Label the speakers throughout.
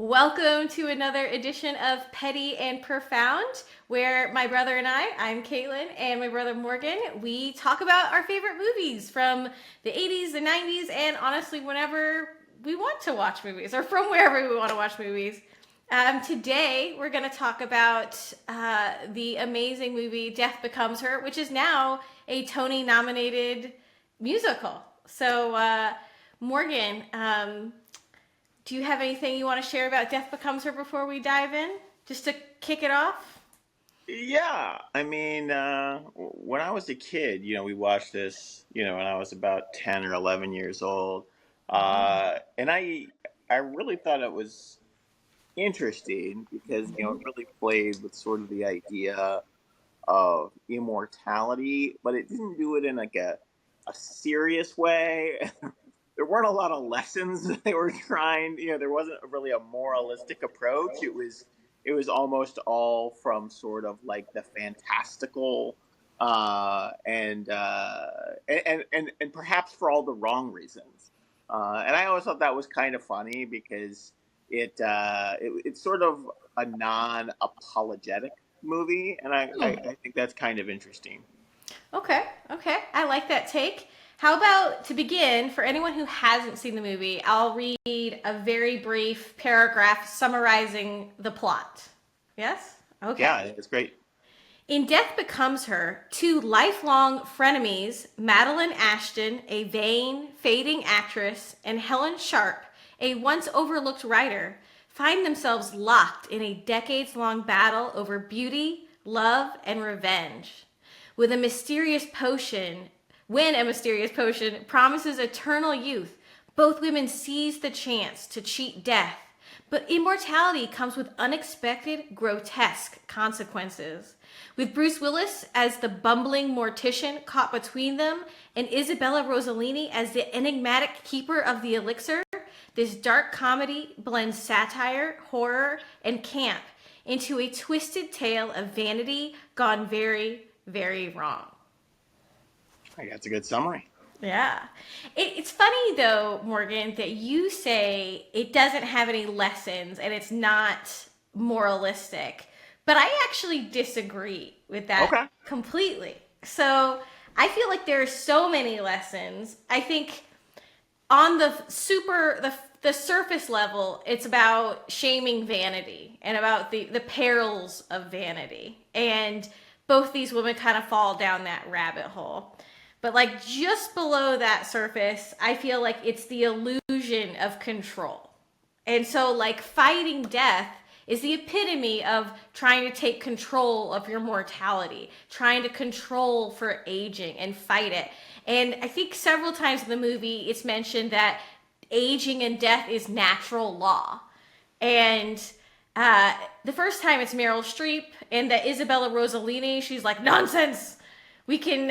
Speaker 1: Welcome to another edition of Petty and Profound, where my brother and I'm Caitlin, and my brother Morgan, we talk about our favorite movies from the 80s, the 90s, and honestly, whenever we want to watch movies, or from wherever we want to watch movies. Today, we're going to talk about the amazing movie Death Becomes Her, which is now a Tony nominated musical. So, Morgan, do you have anything you want to share about Death Becomes Her before we dive in? Just to kick it off?
Speaker 2: Yeah, when I was a kid, we watched this, when I was about 10 or 11 years old. And I really thought it was interesting because, it really played with sort of the idea of immortality, but it didn't do it in like a serious way. There weren't a lot of lessons that they were trying. There wasn't really a moralistic approach. It was almost all from sort of like the fantastical, and perhaps for all the wrong reasons. And I always thought that was kind of funny because it's sort of a non-apologetic movie, and I think that's kind of interesting.
Speaker 1: Okay, okay. I like that take. How about to begin, for anyone who hasn't seen the movie, I'll read a very brief paragraph summarizing the plot. Yes? Okay.
Speaker 2: Yeah, it's great.
Speaker 1: In Death Becomes Her, two lifelong frenemies, Madeline Ashton, a vain, fading actress, and Helen Sharp, a once overlooked writer, find themselves locked in a decades long battle over beauty, love, and revenge. With a mysterious potion, when a mysterious potion promises eternal youth, both women seize the chance to cheat death. But immortality comes with unexpected, grotesque consequences. With Bruce Willis as the bumbling mortician caught between them, and Isabella Rossellini as the enigmatic keeper of the elixir, this dark comedy blends satire, horror, and camp into a twisted tale of vanity gone very, very wrong.
Speaker 2: I think that's a good summary.
Speaker 1: Yeah. It's funny, though, Morgan, that you say it doesn't have any lessons and it's not moralistic. But I actually disagree with that
Speaker 2: Okay.
Speaker 1: completely. So I feel like there are so many lessons. I think on the surface level, it's about shaming vanity and about the perils of vanity. And both these women kind of fall down that rabbit hole. But like just below that surface, I feel like it's the illusion of control. And so like fighting death is the epitome of trying to take control of your mortality, trying to control for aging and fight it. And I think several times in the movie it's mentioned that aging and death is natural law. And the first time it's Meryl Streep and that Isabella Rossellini, she's like, nonsense, we can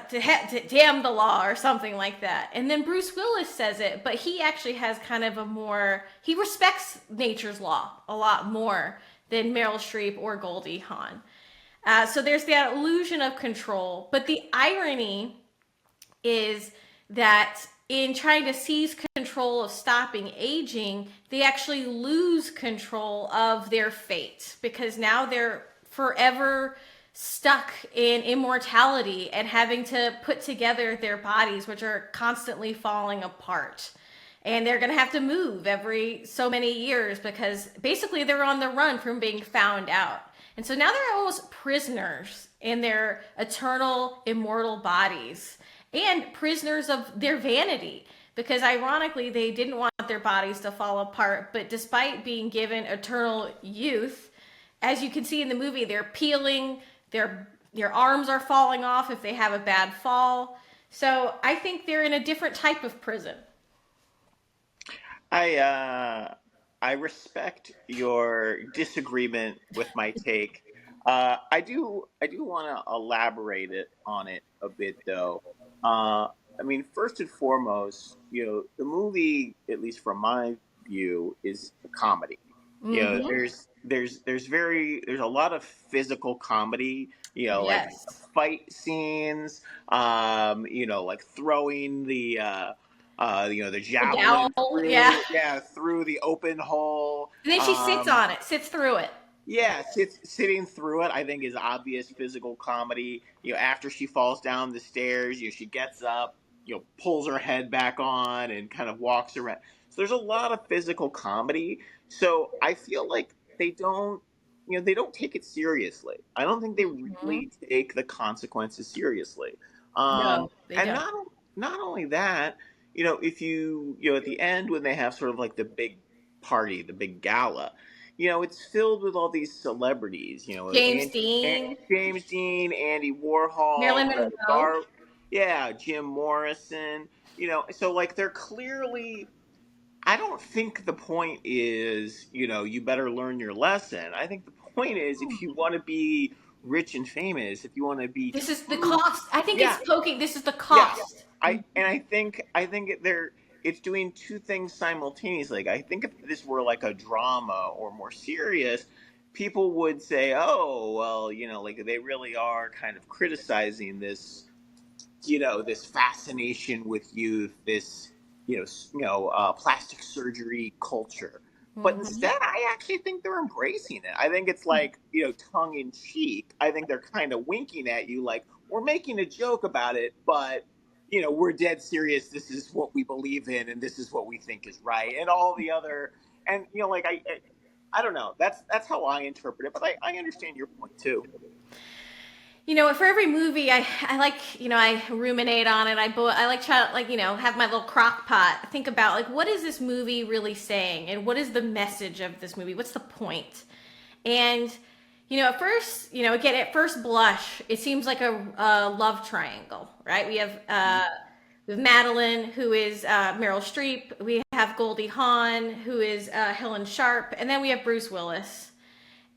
Speaker 1: to damn the law or something like that. And then Bruce Willis says it, but he actually has kind of a more, he respects nature's law a lot more than Meryl Streep or Goldie Hawn. So there's that illusion of control, but the irony is that in trying to seize control of stopping aging, they actually lose control of their fate because now they're forever stuck in immortality and having to put together their bodies, which are constantly falling apart. And they're going to have to move every so many years because basically they're on the run from being found out. And so now they're almost prisoners in their eternal, immortal bodies and prisoners of their vanity because ironically they didn't want their bodies to fall apart, but despite being given eternal youth, as you can see in the movie, they're peeling, their arms are falling off if they have a bad fall. So I think they're in a different type of prison.
Speaker 2: I uh, I respect your disagreement with my take. I do want to elaborate on it a bit, though. Uh, first and foremost, the movie, at least from my view, is a comedy.
Speaker 1: Mm-hmm.
Speaker 2: There's a lot of physical comedy. Like
Speaker 1: Yes.
Speaker 2: fight scenes. Like throwing the
Speaker 1: The
Speaker 2: javelin
Speaker 1: dowel, yeah.
Speaker 2: through, yeah, through the open hole.
Speaker 1: And then she sits on it, sits through it.
Speaker 2: Yeah, sitting through it, I think, is obvious physical comedy. After she falls down the stairs, she gets up, pulls her head back on, and kind of walks around. So there's a lot of physical comedy. So I feel like they don't take it seriously. I don't think they
Speaker 1: Mhm.
Speaker 2: really take the consequences seriously.
Speaker 1: No, they
Speaker 2: And
Speaker 1: don't.
Speaker 2: not only that, if at the end when they have sort of like the big party, the big gala, it's filled with all these celebrities.
Speaker 1: James Dean,
Speaker 2: James Dean, Andy Warhol,
Speaker 1: Marilyn
Speaker 2: Greta
Speaker 1: Monroe.
Speaker 2: Garbo, yeah, Jim Morrison. So like they're clearly. I don't think the point is, you better learn your lesson. I think the point is, if you want to be rich and famous, if you want to be
Speaker 1: This is the
Speaker 2: true,
Speaker 1: cost. I think it's
Speaker 2: yeah,
Speaker 1: poking. This is the
Speaker 2: yeah.
Speaker 1: cost.
Speaker 2: I think it's doing two things simultaneously. Like, I think if this were like a drama or more serious, people would say, "Oh, well, like they really are kind of criticizing this fascination with youth, this plastic surgery culture." But
Speaker 1: Hmm.
Speaker 2: instead, I actually think they're embracing it. I think it's like tongue in cheek. I think they're kind of winking at you, like we're making a joke about it, but we're dead serious. This is what we believe in, and this is what we think is right, and all the other. And like I don't know. That's how I interpret it, but I understand your point too.
Speaker 1: For every movie, I like, I ruminate on it. I like try to, like, have my little crock pot. Think about, like, what is this movie really saying? And what is the message of this movie? What's the point? And, at first, again, at first blush, it seems like a love triangle, right? We have Madeline, who is Meryl Streep. We have Goldie Hawn, who is Helen Sharp. And then we have Bruce Willis.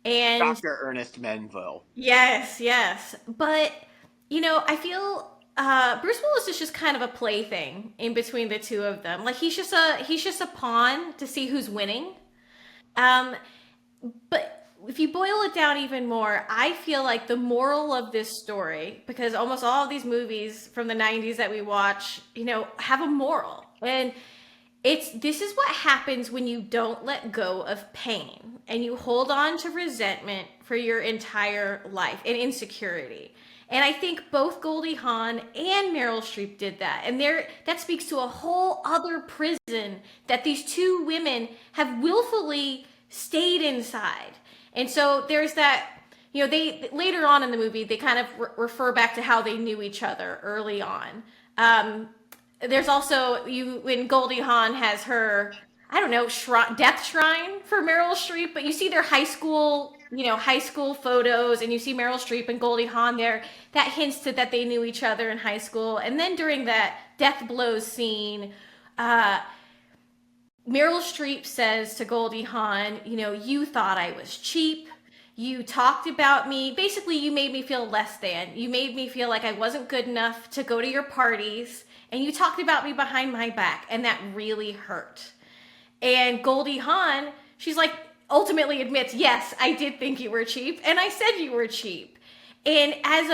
Speaker 1: And
Speaker 2: Dr. Ernest Menville.
Speaker 1: yes, yes. But, I feel Bruce Willis is just kind of a plaything in between the two of them. Like he's just a pawn to see who's winning. Um, but if you boil it down even more, I feel like the moral of this story, because almost all of these movies from the 90s that we watch, have a moral. And this is what happens when you don't let go of pain and you hold on to resentment for your entire life and insecurity. And I think both Goldie Hawn and Meryl Streep did that. And that speaks to a whole other prison that these two women have willfully stayed inside. And so there's that, they later on in the movie they kind of refer back to how they knew each other early on. There's also when Goldie Hawn has her, I don't know, death shrine for Meryl Streep, but you see their high school photos, and you see Meryl Streep and Goldie Hawn there. That hints to that they knew each other in high school. And then during that death blows scene, uh, Meryl Streep says to Goldie Hawn, you thought I was cheap. You talked about me. Basically, you made me feel less than. You made me feel like I wasn't good enough to go to your parties. And you talked about me behind my back. And that really hurt. And Goldie Hawn, she's like, ultimately admits, yes, I did think you were cheap. And I said you were cheap. And as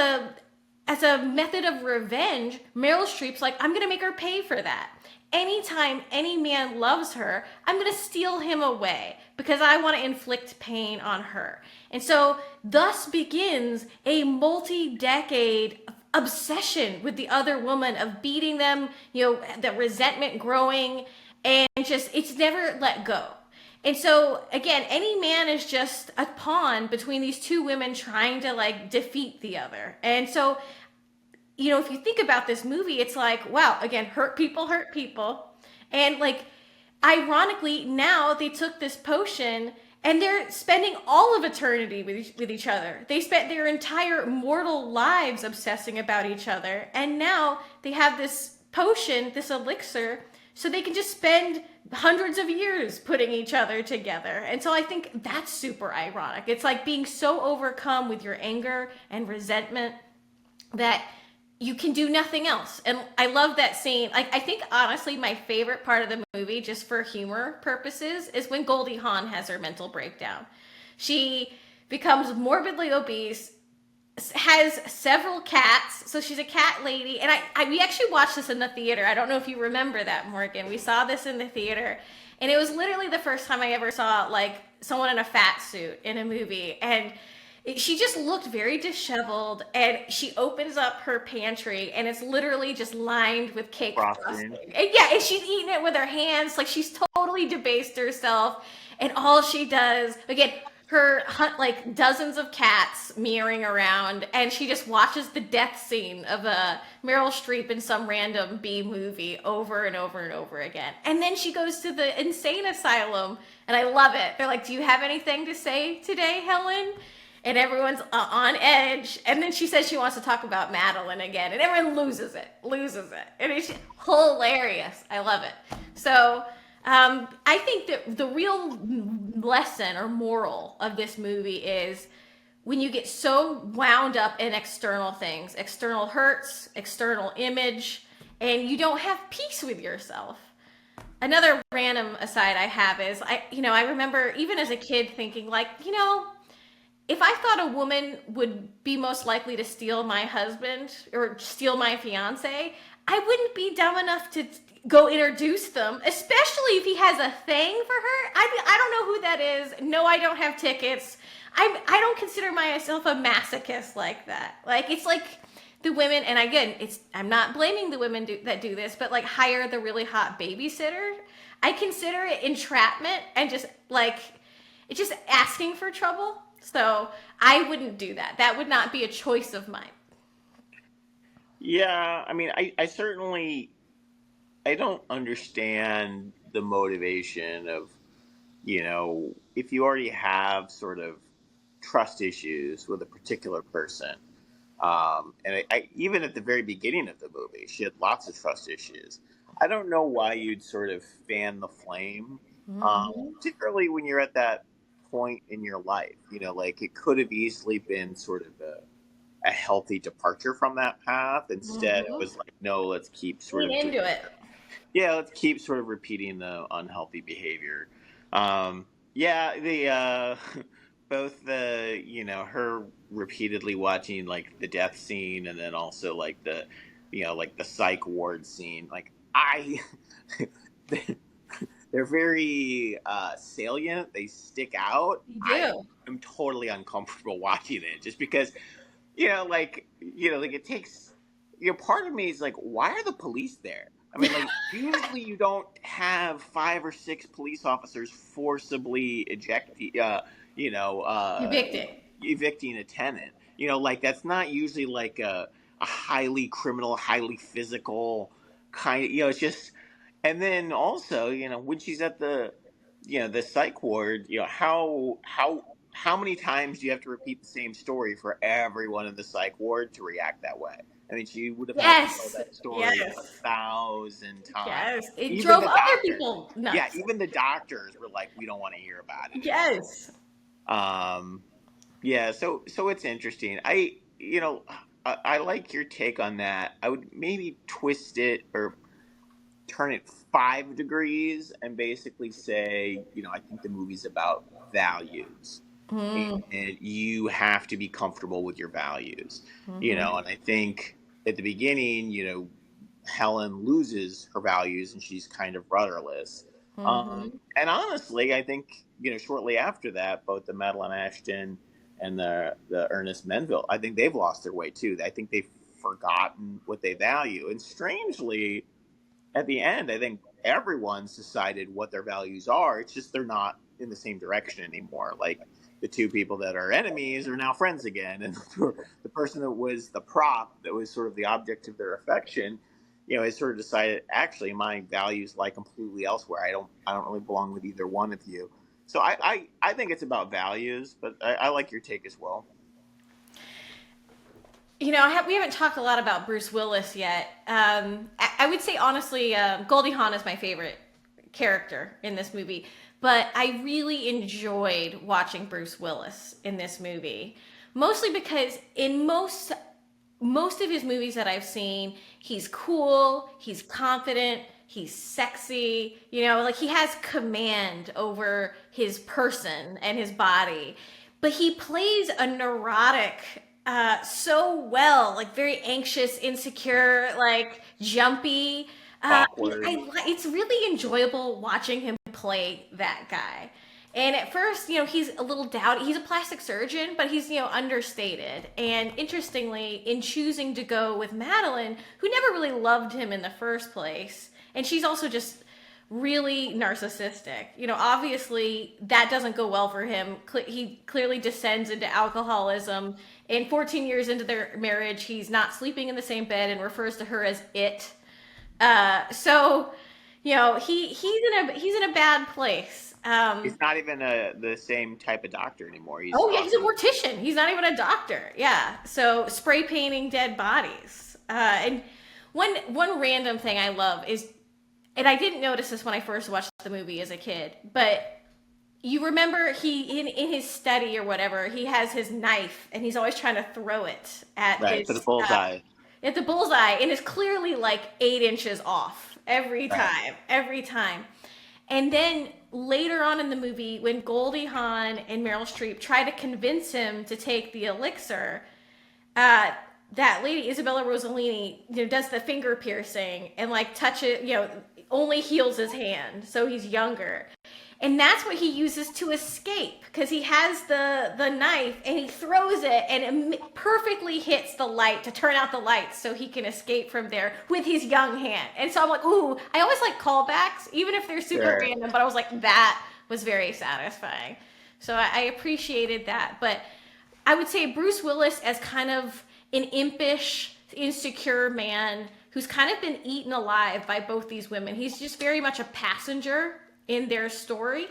Speaker 1: a method of revenge, Meryl Streep's like, I'm going to make her pay for that. Anytime any man loves her, I'm going to steal him away because I want to inflict pain on her. And so, thus begins a multi decade obsession with the other woman of beating them, the resentment growing, and just, it's never let go. And so, again, any man is just a pawn between these two women trying to like defeat the other. And so, if you think about this movie, it's like, wow, again, hurt people hurt people. And like, ironically, now they took this potion and they're spending all of eternity with each other. They spent their entire mortal lives obsessing about each other. And now they have this potion, this elixir, so they can just spend hundreds of years putting each other together. And so I think that's super ironic. It's like being so overcome with your anger and resentment that you can do nothing else. And I love that scene. Like, I think honestly my favorite part of the movie, just for humor purposes, is when Goldie Hawn has her mental breakdown. She becomes morbidly obese, has several cats. So she's a cat lady, and we actually watched this in the theater. I don't know if you remember that, Morgan. We saw this in the theater, and it was literally the first time I ever saw like someone in a fat suit in a movie, and she just looked very disheveled. And she opens up her pantry, and it's literally just lined with cake
Speaker 2: Frosting.
Speaker 1: frosting. And yeah, and she's eating it with her hands, like she's totally debased herself. And all she does, again, her hunt like dozens of cats meowing around, and she just watches the death scene of a Meryl Streep in some random B movie over and over and over again. And then she goes to the insane asylum, and I love it. They're like, "Do you have anything to say today, Helen?" And everyone's on edge. And then she says she wants to talk about Madeline again, and everyone loses it, and it's hilarious. I love it. So I think that the real lesson or moral of this movie is when you get so wound up in external things, external hurts, external image, and you don't have peace with yourself. Another random aside I have is I remember even as a kid thinking like, if I thought a woman would be most likely to steal my husband or steal my fiance, I wouldn't be dumb enough to go introduce them, especially if he has a thing for her. I don't know who that is. No, I don't have tickets. I don't consider myself a masochist like that. Like, it's like the women, and again, I'm not blaming the women that do this, but like hire the really hot babysitter. I consider it entrapment and just like, it's just asking for trouble. So I wouldn't do that. That would not be a choice of mine.
Speaker 2: Yeah, I mean, I certainly I don't understand the motivation of, if you already have sort of trust issues with a particular person. And even at the very beginning of the movie, she had lots of trust issues. I don't know why you'd sort of fan the flame,
Speaker 1: Mm-hmm.
Speaker 2: particularly when you're at that point in your life. Like it could have easily been sort of a healthy departure from that path. Instead, it
Speaker 1: Mm-hmm.
Speaker 2: was like, no, let's keep sort
Speaker 1: Lean
Speaker 2: of doing
Speaker 1: into it.
Speaker 2: yeah, let's keep sort of repeating the unhealthy behavior. Um, yeah, the both the her repeatedly watching like the death scene, and then also like the like the psych ward scene. Like they're very salient. They stick out.
Speaker 1: You
Speaker 2: I
Speaker 1: do.
Speaker 2: am totally uncomfortable watching it just because like it takes part of me is like, why are the police there? I mean, like usually you don't have 5 or 6 police officers forcibly you know uh
Speaker 1: Evicted.
Speaker 2: evicting a tenant. Like that's not usually like a highly criminal, highly physical kind of, it's just. And then also, when she's at the psych ward, how many times do you have to repeat the same story for everyone in the psych ward to react that way? I mean, she would have had to tell
Speaker 1: Yes.
Speaker 2: that story
Speaker 1: Yes.
Speaker 2: 1,000 times.
Speaker 1: Yes. It
Speaker 2: Even
Speaker 1: drove
Speaker 2: the
Speaker 1: other
Speaker 2: doctors,
Speaker 1: people
Speaker 2: yeah,
Speaker 1: nuts.
Speaker 2: even the doctors were like, "We don't want to hear about it anymore."
Speaker 1: Yes.
Speaker 2: Um, yeah, so it's interesting. I like your take on that. I would maybe twist it or turn it 5 degrees and basically say, I think the movie's about values,
Speaker 1: Mm-hmm.
Speaker 2: and you have to be comfortable with your values.
Speaker 1: Mm-hmm.
Speaker 2: And I think at the beginning, Helen loses her values and she's kind of rudderless.
Speaker 1: Mm-hmm.
Speaker 2: And honestly, I think, shortly after that, both the Madeline Ashton and the Ernest Menville, I think they've lost their way too. I think they've forgotten what they value. And strangely, at the end, I think everyone's decided what their values are. It's just they're not in the same direction anymore. Like the two people that are enemies are now friends again, and the person that was the prop, that was sort of the object of their affection, has sort of decided actually my values lie completely elsewhere. I don't really belong with either one of you. So I think it's about values, but I like your take as well.
Speaker 1: We haven't talked a lot about Bruce Willis yet. I would say honestly, Goldie Hawn is my favorite character in this movie, but I really enjoyed watching Bruce Willis in this movie, mostly because in most of his movies that I've seen, he's cool, he's confident, he's sexy, like he has command over his person and his body. But he plays a neurotic so well, like very anxious, insecure, like jumpy.
Speaker 2: Awkward.
Speaker 1: It's really enjoyable watching him play that guy. And at first, he's a little doubty. He's a plastic surgeon, but he's, understated. And interestingly, in choosing to go with Madeline, who never really loved him in the first place, and she's also just really narcissistic. Obviously that doesn't go well for him. He clearly descends into alcoholism. And 14 years into their marriage, he's not sleeping in the same bed and refers to her as it. So, he's in a bad place.
Speaker 2: He's not even the same type of doctor anymore. He's
Speaker 1: Oh yeah, he's a
Speaker 2: also
Speaker 1: mortician. He's not even a doctor. Yeah. So spray painting dead bodies. And one random thing I love is, and I didn't notice this when I first watched the movie as a kid, but you remember he in his study or whatever, he has his knife and he's always trying to throw it at
Speaker 2: right for the
Speaker 1: his
Speaker 2: bullseye.
Speaker 1: at the bullseye, and it's clearly like 8 inches off
Speaker 2: Right.
Speaker 1: every time. And then later on in the movie, when Goldie Hawn and Meryl Streep try to convince him to take the elixir, uh, that lady Isabella Rossellini, does the finger piercing and like touch it, only heals his hand, so he's younger. And that's what he uses to escape, because he has the knife and he throws it and it perfectly hits the light to turn out the lights so he can escape from there with his young hand. And so I'm like, ooh, I always like callbacks, even if they're super
Speaker 2: Sure.
Speaker 1: random, but I was like, that was very satisfying. So I appreciated that. But I would say Bruce Willis as kind of an impish, insecure man who's kind of been eaten alive by both these women. He's just very much a passenger in their story.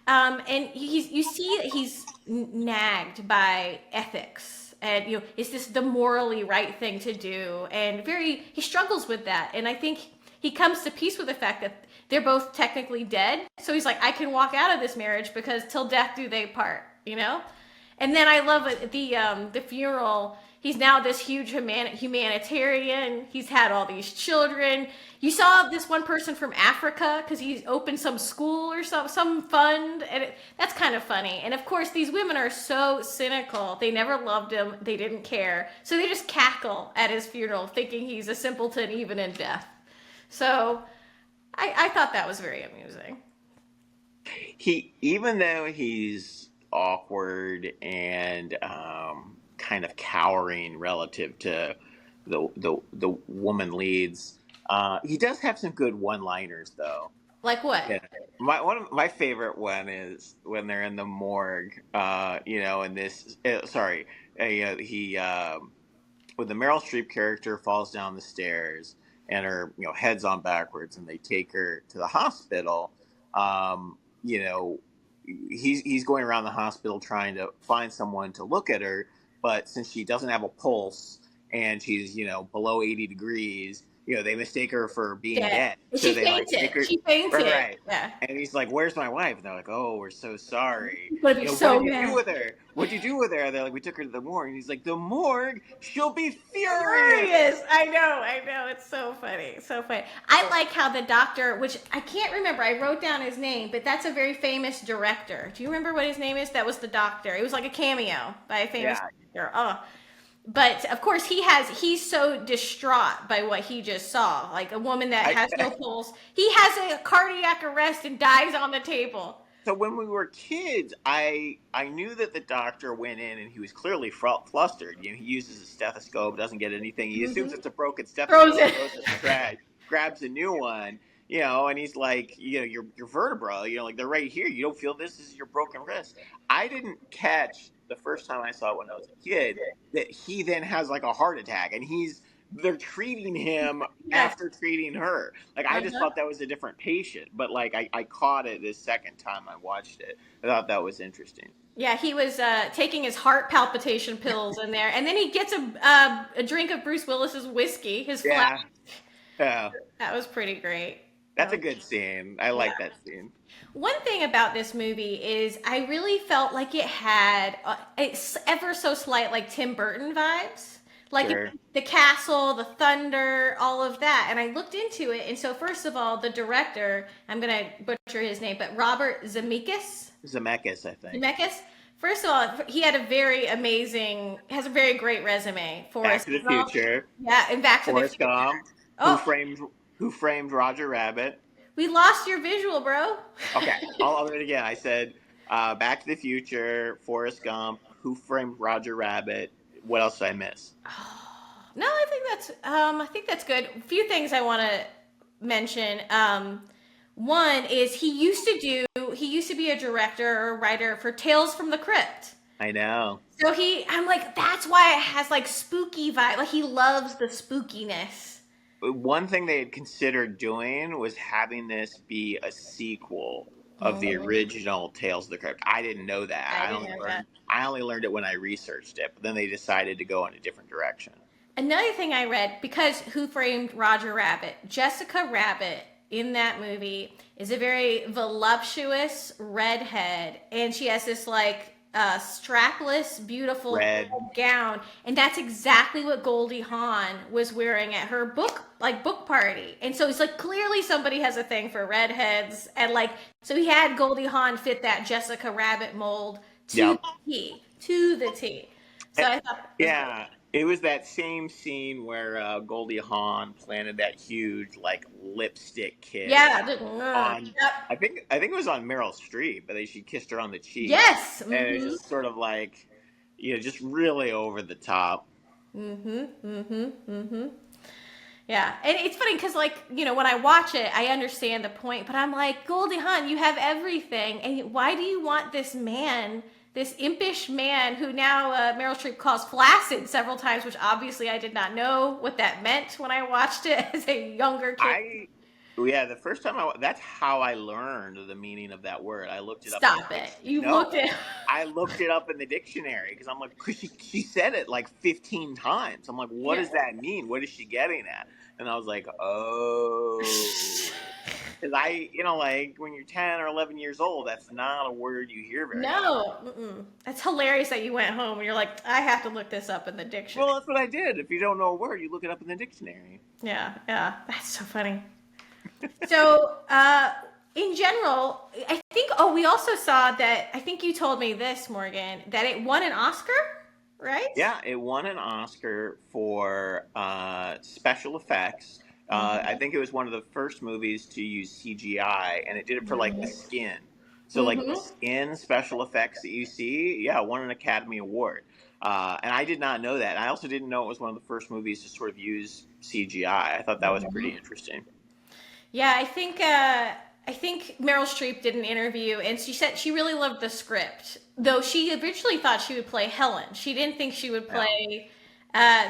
Speaker 1: And you see that he's nagged by ethics. And, is this the morally right thing to do? And he struggles with that. And I think he comes to peace with the fact that they're both technically dead. So he's like, I can walk out of this marriage because till death do they part. And then I love it, the funeral. He's now this huge humanitarian. He's had all these children. You saw this one person from Africa because he opened some school or some fund, and that's kind of funny. And of course, these women are so cynical. They never loved him. They didn't care. So they just cackle at his funeral, thinking he's a simpleton even in death. So I thought that was very amusing.
Speaker 2: Even though he's awkward and kind of cowering relative to the woman leads, he does have some good one-liners though.
Speaker 1: Like what?
Speaker 2: Yeah. One of my favorite one is when they're in the morgue. And this sorry, he when the Meryl Streep character falls down the stairs and her head's on backwards, and they take her to the hospital. Um, you know, he's going around the hospital trying to find someone to look at her, but since she doesn't have a pulse and she's below 80 degrees, they mistake her for being
Speaker 1: Dead.
Speaker 2: dead, so
Speaker 1: She
Speaker 2: they like take
Speaker 1: fainted.
Speaker 2: her.
Speaker 1: She
Speaker 2: Right,
Speaker 1: fainted.
Speaker 2: right.
Speaker 1: Yeah.
Speaker 2: And he's like, "Where's my wife?" And they're like, "Oh, we're so sorry.
Speaker 1: Gonna be
Speaker 2: What
Speaker 1: so
Speaker 2: did you do
Speaker 1: mad.
Speaker 2: with her? What'd you do with her?" They're like, "We took her to the morgue." And he's like, "The morgue? She'll be furious."
Speaker 1: Furious. I know. It's so funny. So funny. I like how the doctor, which I can't remember, I wrote down his name, but that's a very famous director. Do you remember what his name is? That was the doctor. It was like a cameo by a famous
Speaker 2: Yeah,
Speaker 1: director. Oh. But of course he's so distraught by what he just saw. Like a woman that
Speaker 2: I
Speaker 1: has no pulse. He has a cardiac arrest and dies on the table.
Speaker 2: so when we were kids, I knew that the doctor went in and he was clearly flustered. He uses a stethoscope, doesn't get anything. He assumes it's a broken
Speaker 1: Throws
Speaker 2: stethoscope,
Speaker 1: it.
Speaker 2: throws it in the trash, grabs a new one. And he's like, your vertebra, like they're right here. You don't feel this is your broken wrist. I didn't catch the first time I saw it when I was a kid that he then has like a heart attack, and they're treating him
Speaker 1: Yes.
Speaker 2: after treating her. Like I just
Speaker 1: Uh-huh.
Speaker 2: thought that was a different patient, but like I caught it this second time I watched it. I thought that was interesting.
Speaker 1: Yeah, he was taking his heart palpitation pills in there, and then he gets a drink of Bruce Willis's whiskey, his flash.
Speaker 2: Yeah, yeah,
Speaker 1: That was pretty great.
Speaker 2: that's a good scene. I
Speaker 1: Yeah.
Speaker 2: like that scene.
Speaker 1: One thing about this movie is I really felt like it had it's ever so slight like Tim Burton vibes. Like
Speaker 2: Sure.
Speaker 1: the castle, the thunder, all of that. And I looked into it. And so first of all, the director, I'm going to butcher his name, but Robert Zemeckis,
Speaker 2: Zemeckis, I think.
Speaker 1: Zemeckis, First of all, he had a very amazing, has a very great resume.
Speaker 2: Back
Speaker 1: Forrest
Speaker 2: to the
Speaker 1: Gump,
Speaker 2: Future,
Speaker 1: yeah, and Back to the
Speaker 2: Forrest
Speaker 1: Future.
Speaker 2: Gump, Who
Speaker 1: Oh,
Speaker 2: Framed Who Framed Roger Rabbit.
Speaker 1: we lost your visual, bro.
Speaker 2: Okay, I'll do it again. I said Back to the Future, Forrest Gump, Who Framed Roger Rabbit. What else did I miss?
Speaker 1: No, I think that's good. A few things I want to mention. One is he used to be a director or writer for Tales from the Crypt.
Speaker 2: I know.
Speaker 1: So I'm like, that's why it has like spooky vibe. Like he loves the spookiness.
Speaker 2: One thing they had considered doing was having this be a sequel of the
Speaker 1: Mhm.
Speaker 2: original Tales of the Crypt. I didn't know that.
Speaker 1: I didn't know that.
Speaker 2: I only learned it when I researched it, but then they decided to go in a different direction.
Speaker 1: Another thing I read, because Who Framed Roger Rabbit, Jessica Rabbit in that movie is a very voluptuous redhead, and she has this like strapless, beautiful
Speaker 2: Red.
Speaker 1: red gown, and that's exactly what Goldie Hawn was wearing at her book party. And so it's like clearly somebody has a thing for redheads, and like so he had Goldie Hawn fit that Jessica Rabbit mold to
Speaker 2: Yep.
Speaker 1: the T, to the T. So
Speaker 2: Eh,
Speaker 1: I thought it was great.
Speaker 2: Yeah, it was that same scene where Goldie Hawn planted that huge like lipstick kiss
Speaker 1: Yeah.
Speaker 2: on.
Speaker 1: Yep.
Speaker 2: I think it was on Meryl Streep, but she kissed her on the cheek,
Speaker 1: Yes.
Speaker 2: and it was just sort of like, just really over the top.
Speaker 1: Yeah. And it's funny because, like, when I watch it, I understand the point, but I'm like, Goldie Hawn, you have everything. And why do you want this man, this impish man who now Meryl Streep calls flaccid several times, which obviously I did not know what that meant when I watched it as a younger kid.
Speaker 2: I Yeah, the first time that's how I learned the meaning of that word. I looked it up in the
Speaker 1: Stop it.
Speaker 2: dictionary.
Speaker 1: You
Speaker 2: No,
Speaker 1: looked at.
Speaker 2: I looked it up in the dictionary because I'm like, cause she said it like 15 times. I'm like, what
Speaker 1: Yeah.
Speaker 2: does that mean? What is she getting at? And I was like, oh, because like when you're 10 or 11 years old, that's not a word you hear very often.
Speaker 1: No. That's hilarious that you went home and you're like, I have to look this up in the dictionary.
Speaker 2: Well, that's what I did. If you don't know a word, you look it up in the dictionary.
Speaker 1: Yeah. Yeah. That's so funny. So, in general, I think, oh, we also saw that, I think you told me this, Morgan, that it won an Oscar, right?
Speaker 2: Yeah, it won an Oscar for special effects. I
Speaker 1: Mm-hmm.
Speaker 2: think it was one of the first movies to use CGI, and it did it for like the skin. So like the
Speaker 1: Mm-hmm.
Speaker 2: skin special effects that you see, yeah, won an Academy Award. And I did not know that. I also didn't know it was one of the first movies to sort of use CGI. I thought that was pretty interesting.
Speaker 1: Yeah, I think Meryl Streep did an interview and she said she really loved the script. Though she originally thought she would play Helen. She didn't think she would
Speaker 2: Yeah.
Speaker 1: play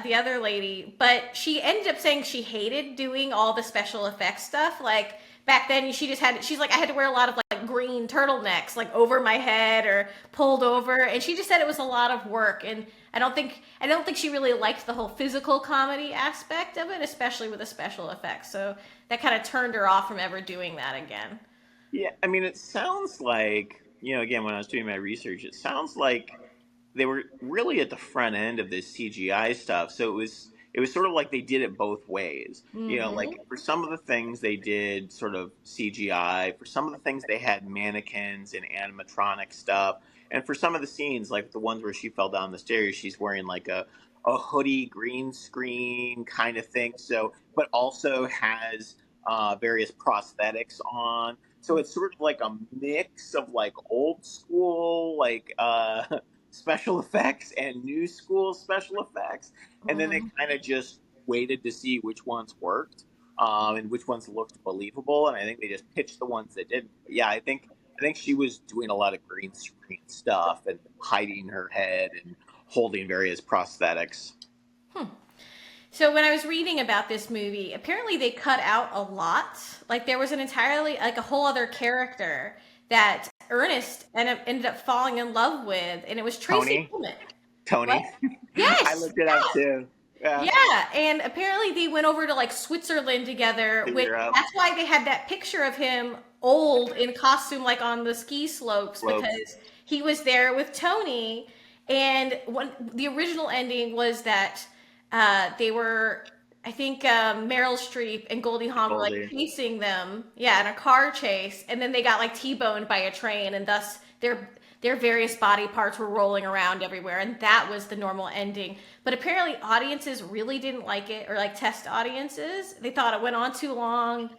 Speaker 1: the other lady, but she ended up saying she hated doing all the special effects stuff. Like back then, she's like, I had to wear a lot of like green turtlenecks, like over my head or pulled over, and she just said it was a lot of work. And I don't think she really liked the whole physical comedy aspect of it, especially with the special effects. So that kind of turned her off from ever doing that again.
Speaker 2: Yeah, I mean, it sounds like, again, when I was doing my research, it sounds like they were really at the front end of this CGI stuff. So it was sort of like they did it both ways. Like
Speaker 1: Mm-hmm.
Speaker 2: for some of the things they did sort of CGI, for some of the things they had mannequins and animatronic stuff, and for some of the scenes, like the ones where she fell down the stairs, she's wearing like a hoodie green screen kind of thing. So, but also has various prosthetics on. So it's sort of like a mix of like old school, like special effects and new school special effects, and then they
Speaker 1: Mm-hmm.
Speaker 2: kind of just waited to see which ones worked, and which ones looked believable. And I think they just pitched the ones that didn't. But yeah, I think she was doing a lot of green screen stuff and hiding her head and holding various prosthetics.
Speaker 1: So when I was reading about this movie, apparently they cut out a lot. Like there was an entirely like a whole other character that Ernest ended up falling in love with, and it was Tracy
Speaker 2: Tony,
Speaker 1: Ullman. What?
Speaker 2: Tony, I
Speaker 1: Yes,
Speaker 2: looked it up too. Yeah,
Speaker 1: yeah, and apparently they went over to like Switzerland together,
Speaker 2: to
Speaker 1: which
Speaker 2: Europe
Speaker 1: that's why they had that picture of him old in costume, like on the ski slopes,
Speaker 2: slopes.
Speaker 1: because he was there with Tony. And the original ending was that they were, I think Meryl Streep and Goldie Hawn were like
Speaker 2: Goldie.
Speaker 1: chasing them, yeah, in a car chase, and then they got like T-boned by a train, and thus their various body parts were rolling around everywhere, and that was the normal ending. But apparently, audiences really didn't like it, or like test audiences. They thought it went on too long,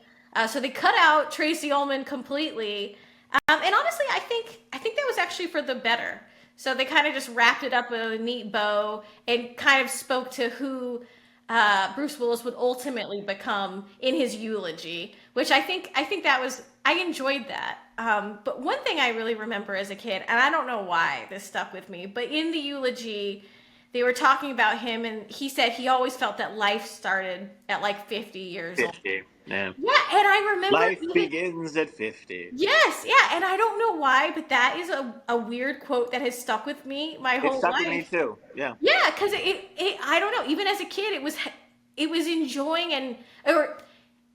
Speaker 1: so they cut out Tracy Ullman completely. And honestly, I think that was actually for the better. So they kind of just wrapped it up with a neat bow and kind of spoke to who Bruce Willis would ultimately become in his eulogy, which I think that was I enjoyed that. But one thing I really remember as a kid, and I don't know why this stuck with me, but in the eulogy, they were talking about him, and he said he always felt that life started at like 50 years old.
Speaker 2: 50. Yeah.
Speaker 1: Yeah, and I remember
Speaker 2: Life
Speaker 1: even
Speaker 2: begins at 50.
Speaker 1: yes, yeah, and I don't know why, but that is a weird quote that has stuck with me my
Speaker 2: It
Speaker 1: whole
Speaker 2: stuck with me
Speaker 1: life.
Speaker 2: too. Yeah.
Speaker 1: Yeah, because it I don't know. Even as a kid, it was enjoying and or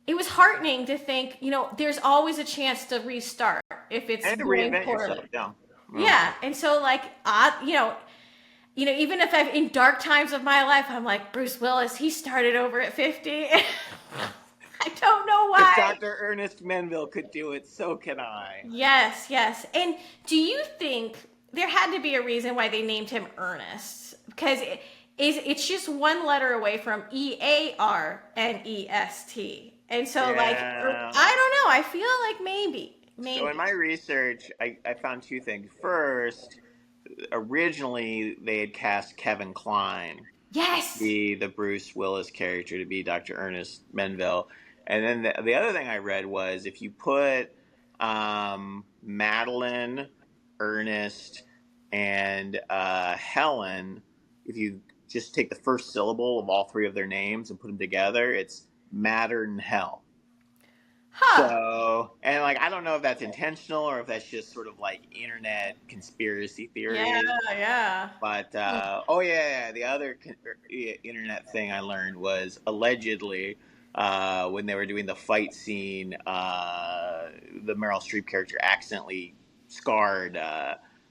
Speaker 1: it was heartening to think there's always a chance to restart if it's
Speaker 2: And to
Speaker 1: going
Speaker 2: reinvent yourself.
Speaker 1: poorly.
Speaker 2: Yeah. Well,
Speaker 1: Yeah, and so like even if I've in dark times of my life, I'm like Bruce Willis. He started over at 50. I don't know
Speaker 2: if
Speaker 1: why.
Speaker 2: Dr. Ernest Menville could do it, so can I.
Speaker 1: Yes, yes. And do you think there had to be a reason why they named him Ernest? Because it's just one letter away from Earnest. And so like
Speaker 2: Yeah.
Speaker 1: I don't know, I feel like
Speaker 2: So in
Speaker 1: maybe.
Speaker 2: my research, I found two things. First, originally they had cast Kevin Kline to
Speaker 1: Yes.
Speaker 2: be the Bruce Willis character, to be Dr. Ernest Menville. And then the other thing I read was if you put Madeline, Ernest, and Helen, if you just take the first syllable of all three of their names and put them together, it's Matter and Hell.
Speaker 1: Huh.
Speaker 2: So, and like, I don't know if that's intentional or if that's just sort of like internet conspiracy
Speaker 1: Yeah,
Speaker 2: theories.
Speaker 1: yeah.
Speaker 2: But
Speaker 1: Hmm.
Speaker 2: oh yeah, the other internet thing I learned was allegedly when they were doing the fight scene, the Meryl Streep character accidentally scarred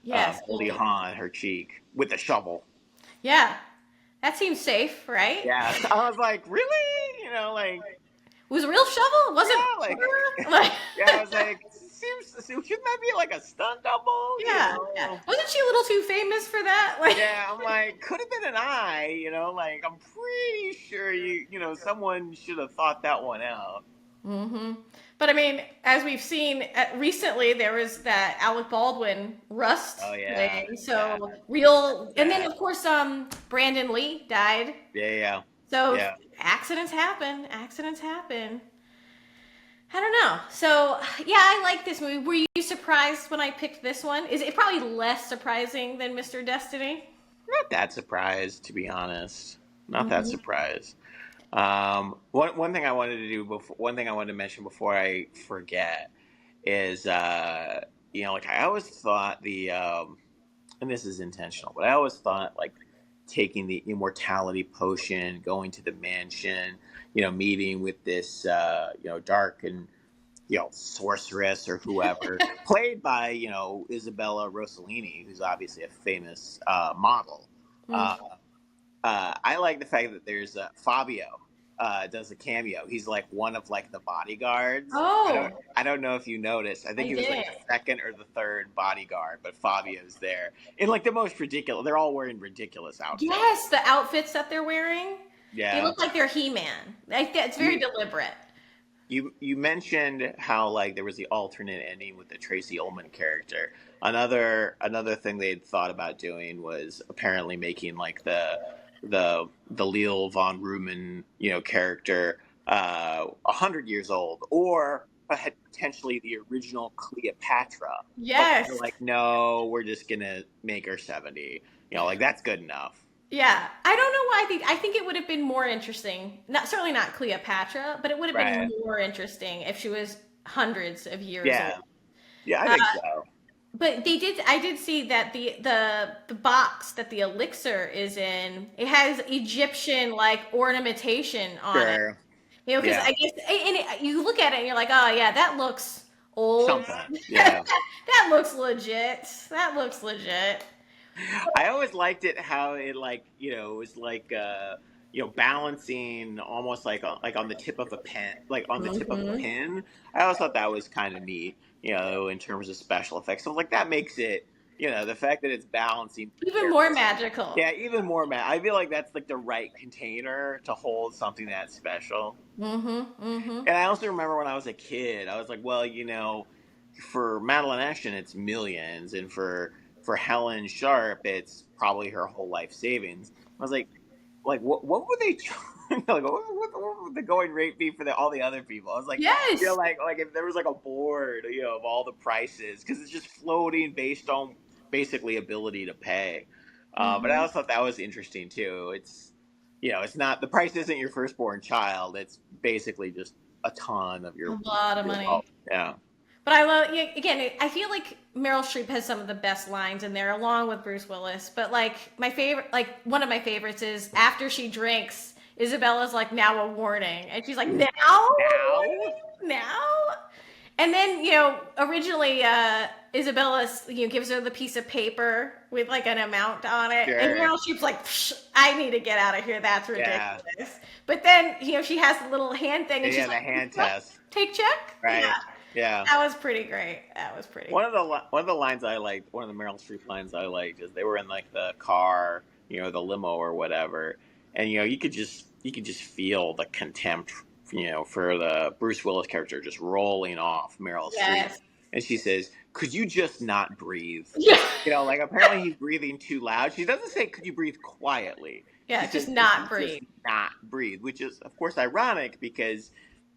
Speaker 1: Yes.
Speaker 2: Goldie Hawn her cheek with a shovel.
Speaker 1: Yeah. That seems safe, right?
Speaker 2: Yeah, so I was like, really? Like
Speaker 1: It was a real shovel? It wasn't
Speaker 2: yeah, like
Speaker 1: like
Speaker 2: yeah, I was like, shouldn't that be like a stunt double?
Speaker 1: yeah, yeah. Wasn't she a little too famous for that? Like
Speaker 2: Yeah, I'm like, could have been an eye, like I'm pretty sure someone should have thought that one out.
Speaker 1: hmm But I mean, as we've seen recently, there was that Alec Baldwin
Speaker 2: Oh
Speaker 1: Rust
Speaker 2: yeah,
Speaker 1: thing.
Speaker 2: yeah,
Speaker 1: So real, and then
Speaker 2: sad.
Speaker 1: of course, Brandon Lee died.
Speaker 2: Yeah, yeah,
Speaker 1: So
Speaker 2: yeah.
Speaker 1: accidents happen. Accidents happen. I don't know. So yeah, I like this movie. Were you surprised when I picked this one? Is it probably less surprising than Mr. Destiny?
Speaker 2: Not that surprised, to be honest. Not that
Speaker 1: Hmm.
Speaker 2: surprised. One thing I wanted to do before, one thing I wanted to mention before I forget is, like I always thought and this is intentional, but I always thought like taking the immortality potion, going to the mansion, meeting with this, dark and sorceress or whoever, played by Isabella Rossellini, who's obviously a famous model.
Speaker 1: Mm.
Speaker 2: Uh, I like the fact that there's Fabio does a cameo. He's like one of like the bodyguards.
Speaker 1: Oh,
Speaker 2: I don't know if you noticed. I think
Speaker 1: I
Speaker 2: he was like
Speaker 1: did.
Speaker 2: the second or the third bodyguard, but Fabio's there in like the most ridiculous. They're all wearing ridiculous outfits.
Speaker 1: Yes, the outfits that they're wearing, they
Speaker 2: Yeah.
Speaker 1: look like they're He-Man. Like it's very
Speaker 2: You
Speaker 1: deliberate.
Speaker 2: you mentioned how like there was the alternate ending with the Tracy Ullman character. Another thing they had thought about doing was apparently making like the Leo von Rumen character 100 years old, or potentially the original Cleopatra. But they're
Speaker 1: Yes.
Speaker 2: like, no, we're just gonna make her 70. Like that's good enough.
Speaker 1: Yeah, I don't know why I think it would have been more interesting. Not certainly not Cleopatra, but it would have been
Speaker 2: Right.
Speaker 1: more interesting if she was hundreds of years old.
Speaker 2: Yeah. Yeah, I
Speaker 1: Uh,
Speaker 2: think so.
Speaker 1: but I did see that the box that the elixir is in, it has Egyptian like ornamentation on it.
Speaker 2: Sure.
Speaker 1: Because
Speaker 2: Yeah.
Speaker 1: I guess you look at it and you're like, oh yeah, that looks old.
Speaker 2: Something. Yeah.
Speaker 1: That looks legit. That looks legit.
Speaker 2: I always liked it how it like it was like balancing almost like on the tip of a pen, like on the tip of a
Speaker 1: Hmm.
Speaker 2: pin. I always thought that was kind of neat, in terms of special effects. So like that makes it the fact that it's balancing
Speaker 1: Even more
Speaker 2: characters.
Speaker 1: magical.
Speaker 2: Yeah, even more mad. I feel like that's like the right container to hold something that special.
Speaker 1: Mm-hmm. Mm-hmm.
Speaker 2: And I also remember when I was a kid, I was like, well, for Madeline Ashton, it's millions, and for Helen Sharp, it's probably her whole life savings. I was like what would they like what would the going rate be for all the other people? I was like,
Speaker 1: Yes.
Speaker 2: like if there was like a board, of all the prices, because it's just floating based on basically ability to pay. But I
Speaker 1: Mm-hmm.
Speaker 2: also thought that was interesting too. It's not, the price isn't your firstborn child. It's basically just a ton of
Speaker 1: A
Speaker 2: your
Speaker 1: lot of
Speaker 2: your
Speaker 1: money.
Speaker 2: wealth. Yeah.
Speaker 1: But I love, yeah, again, I feel like Meryl Streep has some of the best lines in there, along with Bruce Willis. But like my favorite, like one of my favorites is after she drinks, Isabella's like, now a warning. And she's like, now a
Speaker 2: Now.
Speaker 1: warning? Now? And then, originally Isabella, gives her the piece of paper with like an amount on it. And
Speaker 2: Sure.
Speaker 1: Meryl Streep's like, psh, I need to get out of here. That's
Speaker 2: Yeah.
Speaker 1: ridiculous. But then, she has the little hand thing and she's
Speaker 2: Yeah. The
Speaker 1: like,
Speaker 2: hand
Speaker 1: what?
Speaker 2: test.
Speaker 1: Take check? Yeah.
Speaker 2: Right. Yeah.
Speaker 1: That was pretty great. That was pretty
Speaker 2: One
Speaker 1: great.
Speaker 2: of the one of the lines I liked, one of the Meryl Streep lines I liked, is they were in like the car, the limo or whatever, and you could just feel the contempt, for the Bruce Willis character just rolling off Meryl Streep,
Speaker 1: Yes.
Speaker 2: and she says, "Could you just not breathe?"
Speaker 1: Yeah.
Speaker 2: Like apparently he's breathing too loud. She doesn't say, "Could you breathe quietly?" She
Speaker 1: Yeah, just
Speaker 2: says, "Could you
Speaker 1: not
Speaker 2: just
Speaker 1: breathe.
Speaker 2: not breathe?" Which is, of course, ironic because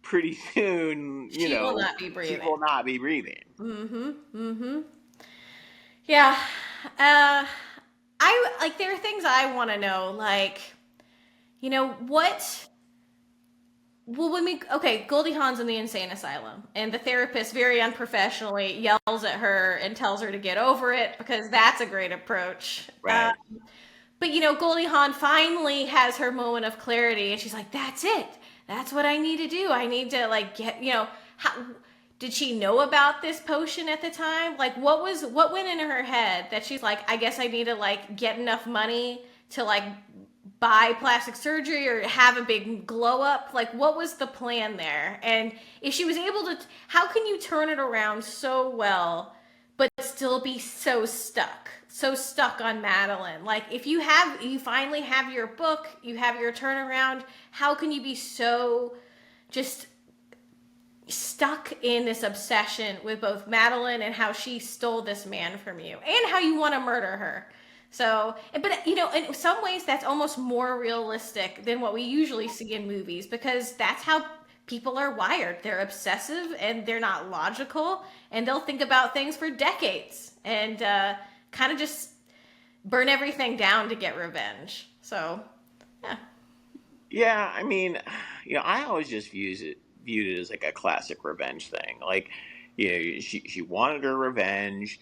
Speaker 2: pretty soon,
Speaker 1: She will not be
Speaker 2: she
Speaker 1: breathing.
Speaker 2: will not be breathing.
Speaker 1: Mm-hmm. Mm-hmm. Yeah. Uh I like there are things I want to know, like, what when we okay, Goldie Hawn's in the insane asylum, and the therapist very unprofessionally yells at her and tells her to get over it because that's a great approach.
Speaker 2: Right.
Speaker 1: But Goldie Hawn finally has her moment of clarity, and she's like, "That's it. That's what I need to do. I need to like get how." Did she know about this potion at the time? Like, what went in her head that she's like, I guess I need to like get enough money to like buy plastic surgery or have a big glow up? Like, what was the plan there? And if she was able to, how can you turn it around so well but still be so stuck on Madeline? Like, if you finally have your book, you have your turnaround, how can you be so just stuck in this obsession with both Madeline and how she stole this man from you and how you want to murder her? So, but in some ways that's almost more realistic than what we usually see in movies because that's how people are wired. They're obsessive and they're not logical, and they'll think about things for decades and kind of just burn everything down to get revenge. So, yeah.
Speaker 2: Yeah, I mean, I always just viewed it as like a classic revenge thing. Like, she wanted her revenge.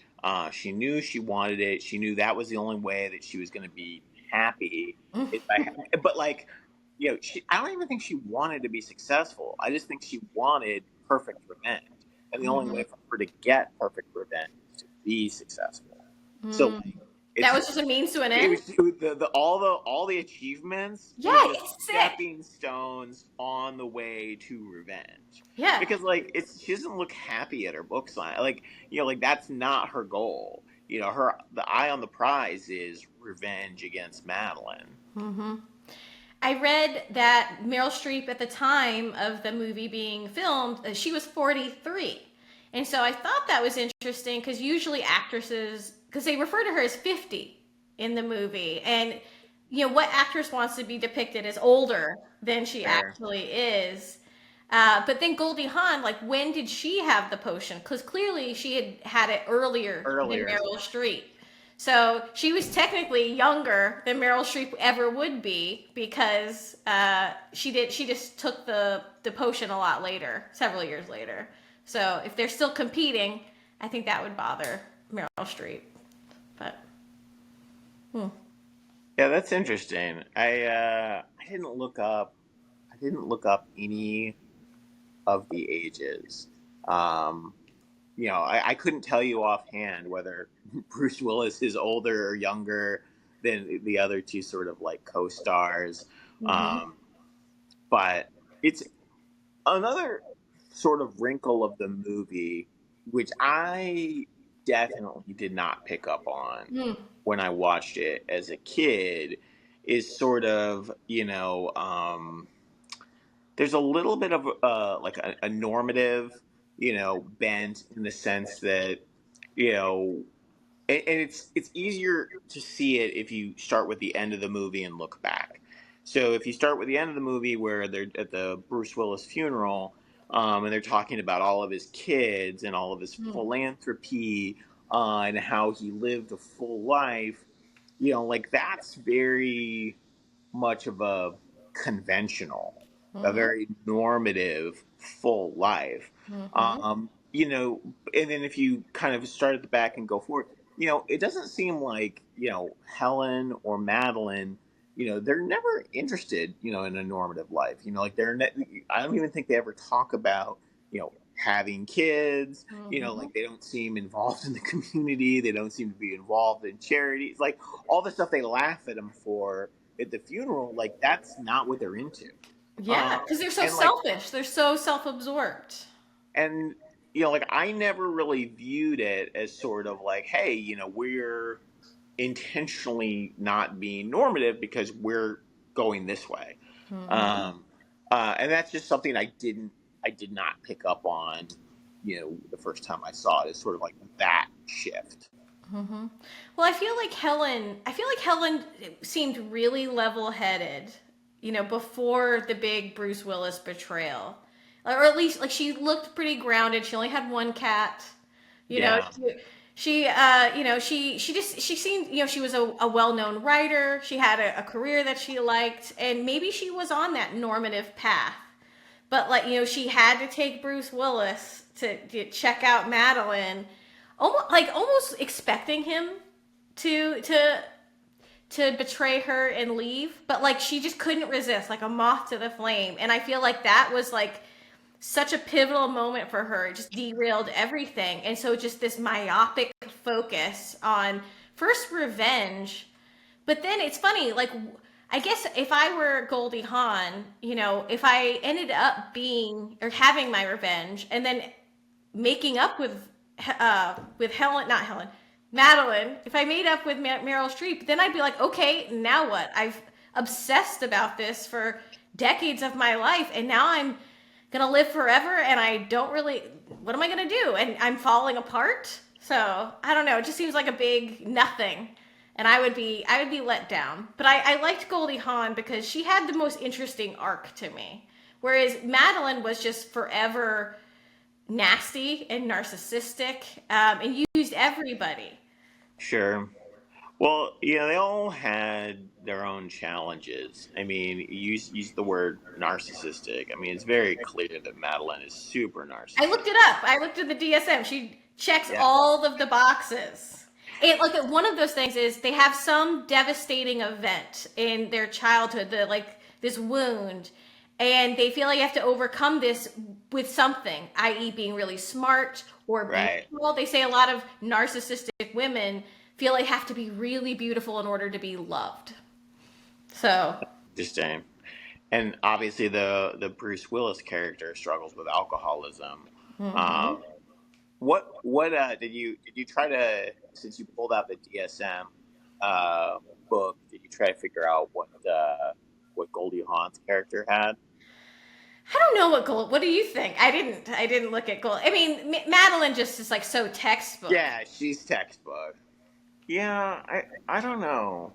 Speaker 2: She knew she wanted it. She knew that was the only way that she was going to be happy. Is by, but like, I don't even think she wanted to be successful. I just think she wanted perfect revenge, and the only way for her to get perfect revenge is to be successful. So
Speaker 1: Mm.
Speaker 2: like,
Speaker 1: That
Speaker 2: it's
Speaker 1: was just a means to an
Speaker 2: it
Speaker 1: end.
Speaker 2: was all the achievements were
Speaker 1: Yeah,
Speaker 2: just
Speaker 1: it's sick.
Speaker 2: stepping stones on the way to revenge.
Speaker 1: Yeah.
Speaker 2: Because like she doesn't look happy at her book sign. Like like that's not her goal. The eye on the prize is revenge against Madeline.
Speaker 1: Mm-hmm. I read that Meryl Streep at the time of the movie being filmed, she was 43. And so I thought that was interesting because usually actresses, because they refer to her as 50 in the movie. And, what actress wants to be depicted as older than she
Speaker 2: Sure.
Speaker 1: actually is? But then Goldie Hawn, like, when did she have the potion? Because clearly she had it earlier than
Speaker 2: Earlier.
Speaker 1: Meryl Streep. So she was technically younger than Meryl Streep ever would be because she just took the potion a lot later, several years later. So if they're still competing, I think that would bother Meryl Streep. But
Speaker 2: Yeah, that's interesting. I didn't look up any of the ages. Um, I couldn't tell you offhand whether Bruce Willis is older or younger than the other two sort of like co-stars.
Speaker 1: mm-hmm.
Speaker 2: Um, but it's another sort of wrinkle of the movie, which I definitely did not pick up on
Speaker 1: Mm,
Speaker 2: when I watched it as a kid is sort of, there's a little bit of like a normative, bent in the sense that, you know, and it's easier to see it if you start with the end of the movie and look back. So if you start with the end of the movie where they're at the Bruce Willis funeral, and they're talking about all of his kids and all of his
Speaker 1: mm,
Speaker 2: philanthropy, and how he lived a full life, like that's very much of a conventional, a
Speaker 1: mhm,
Speaker 2: very normative, full life.
Speaker 1: mhm,
Speaker 2: Um, you know, and then if you kind of start at the back and go forward, it doesn't seem like, Helen or Madeline, they're never interested, in a normative life. Like I don't even think they ever talk about, having kids,
Speaker 1: mhm.
Speaker 2: like they don't seem involved in the community. They don't seem to be involved in charities, like all the stuff they laugh at them for at the funeral, like that's not what they're into.
Speaker 1: Yeah,
Speaker 2: Um,
Speaker 1: because they're so
Speaker 2: and like,
Speaker 1: selfish. They're so self-absorbed.
Speaker 2: and like I never really viewed it as sort of like, hey, we're intentionally not being normative because we're going this way.
Speaker 1: Mhm.
Speaker 2: Um, and that's just something I did not pick up on, the first time I saw it. Is sort of like that shift.
Speaker 1: Hmm. Well, I feel like Helen seemed really level-headed, before the big Bruce Willis betrayal, or at least like she looked pretty grounded. She only had one cat, you know.
Speaker 2: Yeah,
Speaker 1: She seemed, she was a well-known writer. She had a career that she liked, and maybe she was on that normative path. But like, she had to take Bruce Willis to check out Madeline, almost expecting him to to to betray her and leave, but like she just couldn't resist, like a moth to the flame. And I feel like that was like such a pivotal moment for her. It just derailed everything. And so just this myopic focus on first revenge, but then it's funny, like I guess if I were Goldie Hawn, if I ended up being or having my revenge and then making up with Helen, not Helen, Madeline, if I made up with Meryl Streep, then I'd be like, okay, now what? I've obsessed about this for decades of my life, and now I'm gonna live forever, and I don't really. What am I gonna do? And I'm falling apart. So I don't know. It just seems like a big nothing, and I would be let down. But I liked Goldie Hawn because she had the most interesting arc to me, whereas Madeline was just forever nasty and narcissistic, and used everybody.
Speaker 2: sure. Well, they all had their own challenges. I mean, you use the word narcissistic. I mean, it's very clear that Madeline is super
Speaker 1: I looked it
Speaker 2: narcissistic.
Speaker 1: up. I looked at the DSM. She checks
Speaker 2: Yeah,
Speaker 1: all of the boxes. And like one of those things is they have some devastating event in their childhood, like this wound, and they feel like you have to overcome this with something, i.e., being really smart or
Speaker 2: right.
Speaker 1: beautiful. They say a lot of narcissistic women feel they have to be really beautiful in order to be loved. So,
Speaker 2: Interesting. And obviously, the Bruce Willis character struggles with alcoholism.
Speaker 1: mhm.
Speaker 2: Um, what did you try to, since you pulled out the DSM uh, book, did you try to figure out what Goldie Hawn's character had?
Speaker 1: I don't know what gold. What do you think? I didn't. I didn't look at gold. I mean, Madeline just is like so textbook.
Speaker 2: Yeah, she's textbook. Yeah, I don't know.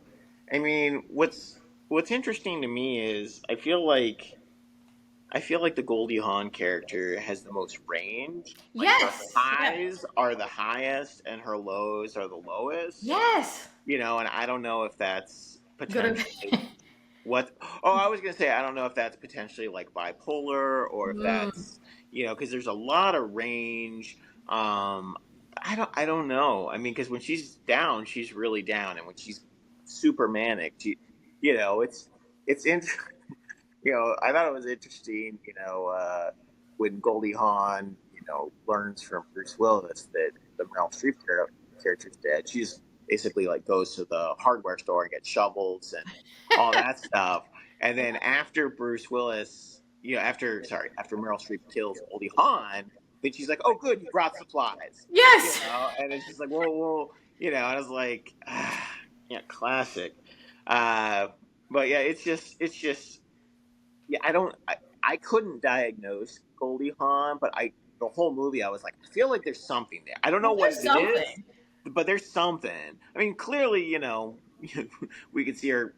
Speaker 2: I mean, what's interesting to me is I feel like the Goldie Hawn character has the most range. Like her
Speaker 1: Yes. Yeah.
Speaker 2: highs are the highest and her lows are the lowest.
Speaker 1: Yes.
Speaker 2: And I don't know if that's
Speaker 1: Good or
Speaker 2: potentially what. Oh, I was gonna say I don't know if that's potentially like bipolar or if
Speaker 1: mm,
Speaker 2: that's because there's a lot of range. Um, I don't know. I mean, because when she's down, she's really down, and when she's super manic, it's in. I thought it was interesting. When Goldie Hawn, learns from Bruce Willis that the Meryl Streep character's dead. She's basically like goes to the hardware store and gets shovels and all that stuff. And then after Bruce Willis, after Meryl Streep kills Goldie Hawn, then she's like, "Oh, good, you brought supplies,"
Speaker 1: Yes.
Speaker 2: and it's just like, whoa, and I was like, yeah, classic. Uh, but yeah, it's just yeah, I couldn't diagnose Goldie Hawn, but the whole movie I was like, I feel like there's something there. I don't know
Speaker 1: Well,
Speaker 2: what
Speaker 1: there's
Speaker 2: it is,
Speaker 1: something.
Speaker 2: but there's something. I mean, clearly, we could see her,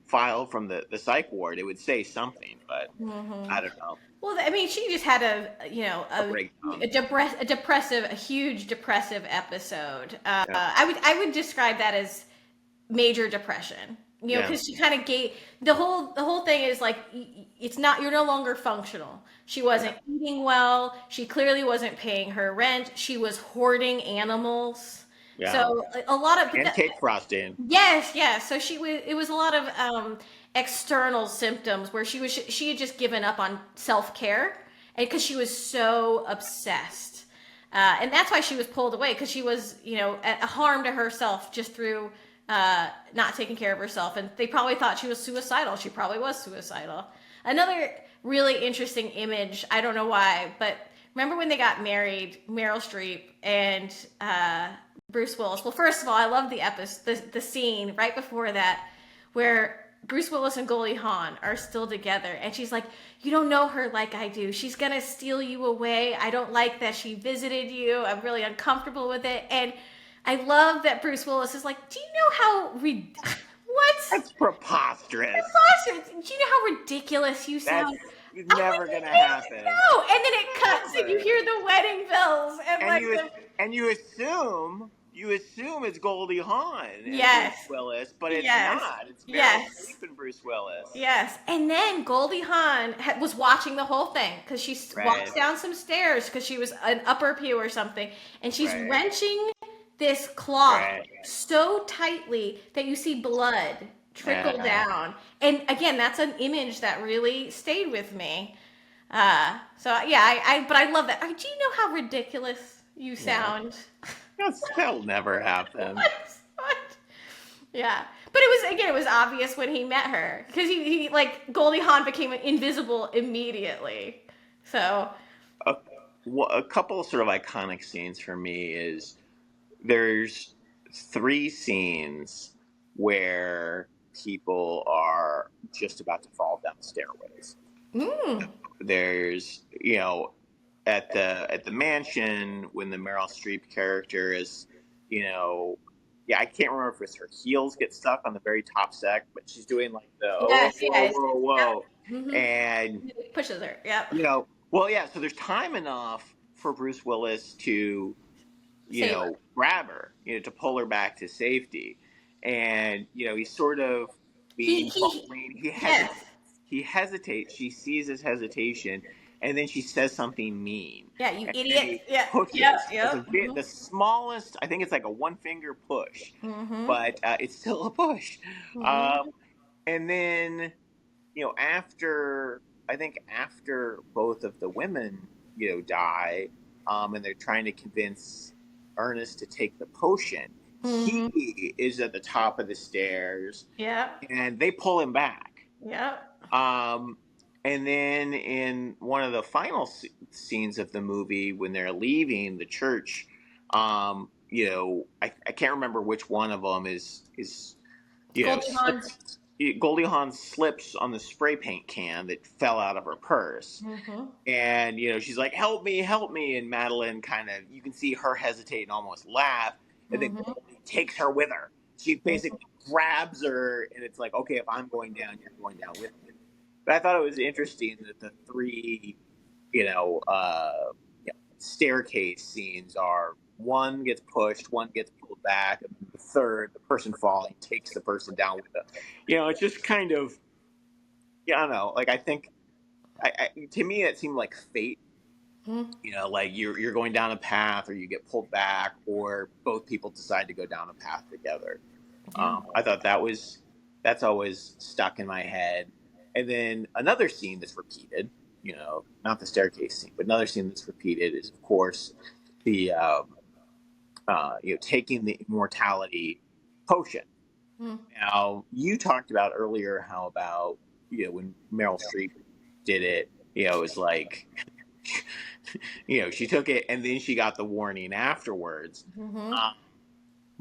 Speaker 2: file from the psych ward. It would say something, but
Speaker 1: Hmm.
Speaker 2: I don't know.
Speaker 1: Well, I mean, she just had
Speaker 2: A breakdown.
Speaker 1: a huge depressive episode.
Speaker 2: Yeah.
Speaker 1: I would describe that as major depression.
Speaker 2: Yeah.
Speaker 1: Because she kind of gave the whole thing is like it's not you're no longer functional. She
Speaker 2: Yeah.
Speaker 1: wasn't eating well. She clearly wasn't paying her rent. She was hoarding animals.
Speaker 2: Yeah.
Speaker 1: So a lot of
Speaker 2: And cake frosting.
Speaker 1: yes, yes. So it was a lot of external symptoms where she had just given up on self care, and because she was so obsessed, and that's why she was pulled away because she was a harm to herself just through not taking care of herself, and they probably thought she was suicidal. She probably was suicidal. Another really interesting image. I don't know why, but remember when they got married, Meryl Streep and Bruce Willis. Well, first of all, I love the scene right before that where Bruce Willis and Goldie Hawn are still together, and she's like, "You don't know her like I do. She's gonna steal you away. I don't like that she visited you. I'm really uncomfortable with it." And I love that Bruce Willis is like, "Do you know how what?
Speaker 2: That's preposterous.
Speaker 1: Do you know how ridiculous you
Speaker 2: That's
Speaker 1: sound?" I'm like,
Speaker 2: never gonna happen.
Speaker 1: no. And then it cuts, and you
Speaker 2: Never.
Speaker 1: hear the wedding bells, and
Speaker 2: And
Speaker 1: like
Speaker 2: you and you assume it's Goldie Hawn and Bruce
Speaker 1: yes,
Speaker 2: Willis, but it's
Speaker 1: yes,
Speaker 2: not. It's Meryl
Speaker 1: yes.
Speaker 2: Streep and Bruce Willis.
Speaker 1: Yes, and then Goldie Hawn was watching the whole thing because she walks
Speaker 2: Right.
Speaker 1: down some stairs because she was an upper pew or something, and she's
Speaker 2: Right.
Speaker 1: wrenching this cloth
Speaker 2: Right.
Speaker 1: so tightly that you see blood trickle
Speaker 2: Yeah.
Speaker 1: down. And again, that's an image that really stayed with me. So yeah, but I love that. Do you know how ridiculous you
Speaker 2: Yeah.
Speaker 1: sound?
Speaker 2: That'll never happen.
Speaker 1: What? Yeah, but it was obvious when he met her because he like Goldie Hawn became invisible immediately. So
Speaker 2: A, a couple of sort of iconic scenes for me is there's three scenes where people are just about to fall down stairways.
Speaker 1: mm,
Speaker 2: There's at the mansion when the Meryl Streep character is you know yeah, I can't remember if it's her heels get stuck on the very top set, but she's doing like the oh
Speaker 1: yes,
Speaker 2: whoa
Speaker 1: yes,
Speaker 2: whoa
Speaker 1: yep.
Speaker 2: whoa,
Speaker 1: Hmm.
Speaker 2: and
Speaker 1: Pushes her. Yep.
Speaker 2: well, yeah, so there's time enough for Bruce Willis to
Speaker 1: Save her.
Speaker 2: grab her, to pull her back to safety, and he's sort of being
Speaker 1: He
Speaker 2: bumbling. He
Speaker 1: yes.
Speaker 2: hesitates. He hesitates. She sees his hesitation, and then she says something mean,
Speaker 1: Yeah, you
Speaker 2: and then
Speaker 1: idiot.
Speaker 2: he
Speaker 1: Yeah. Yep.
Speaker 2: pushes. It's
Speaker 1: Yep.
Speaker 2: the smallest. I think it's like a one finger push,
Speaker 1: Mm-hmm.
Speaker 2: but it's still a push.
Speaker 1: Mm-hmm.
Speaker 2: And then after I think after both of the women die, and they're trying to convince Ernest to take the potion,
Speaker 1: Mm-hmm.
Speaker 2: he is at the top of the stairs,
Speaker 1: Yep.
Speaker 2: and they pull him back.
Speaker 1: Yep.
Speaker 2: Um, and then in one of the final scenes of the movie, when they're leaving the church, I can't remember which one of them is
Speaker 1: Goldie Hawn.
Speaker 2: slips. Goldie Hawn slips on the spray paint can that fell out of her purse,
Speaker 1: Mm-hmm.
Speaker 2: and she's like, "Help me, help me!" And Madeline kind of, you can see her hesitate and almost laugh, and then
Speaker 1: Mm-hmm.
Speaker 2: Goldie takes her with her. She basically grabs her, and it's like, "Okay, if I'm going down, you're going down with me." But I thought it was interesting that the three, you know, uh, staircase scenes are one gets pushed, one gets pulled back, and the third, the person falling, takes the person down with them. It's just kind of, yeah, I don't know. Like I think, to me, it seemed like fate.
Speaker 1: Mm-hmm.
Speaker 2: Like you're going down a path, or you get pulled back, or both people decide to go down a path together.
Speaker 1: Yeah.
Speaker 2: I thought that's always stuck in my head. And then another scene that's repeated, not the staircase scene, but another scene that's repeated is, of course, the taking the immortality potion.
Speaker 1: Mm-hmm.
Speaker 2: Now, you talked about earlier how about when Meryl Streep did it, it was like she took it and then she got the warning afterwards.
Speaker 1: Mm-hmm.
Speaker 2: Uh,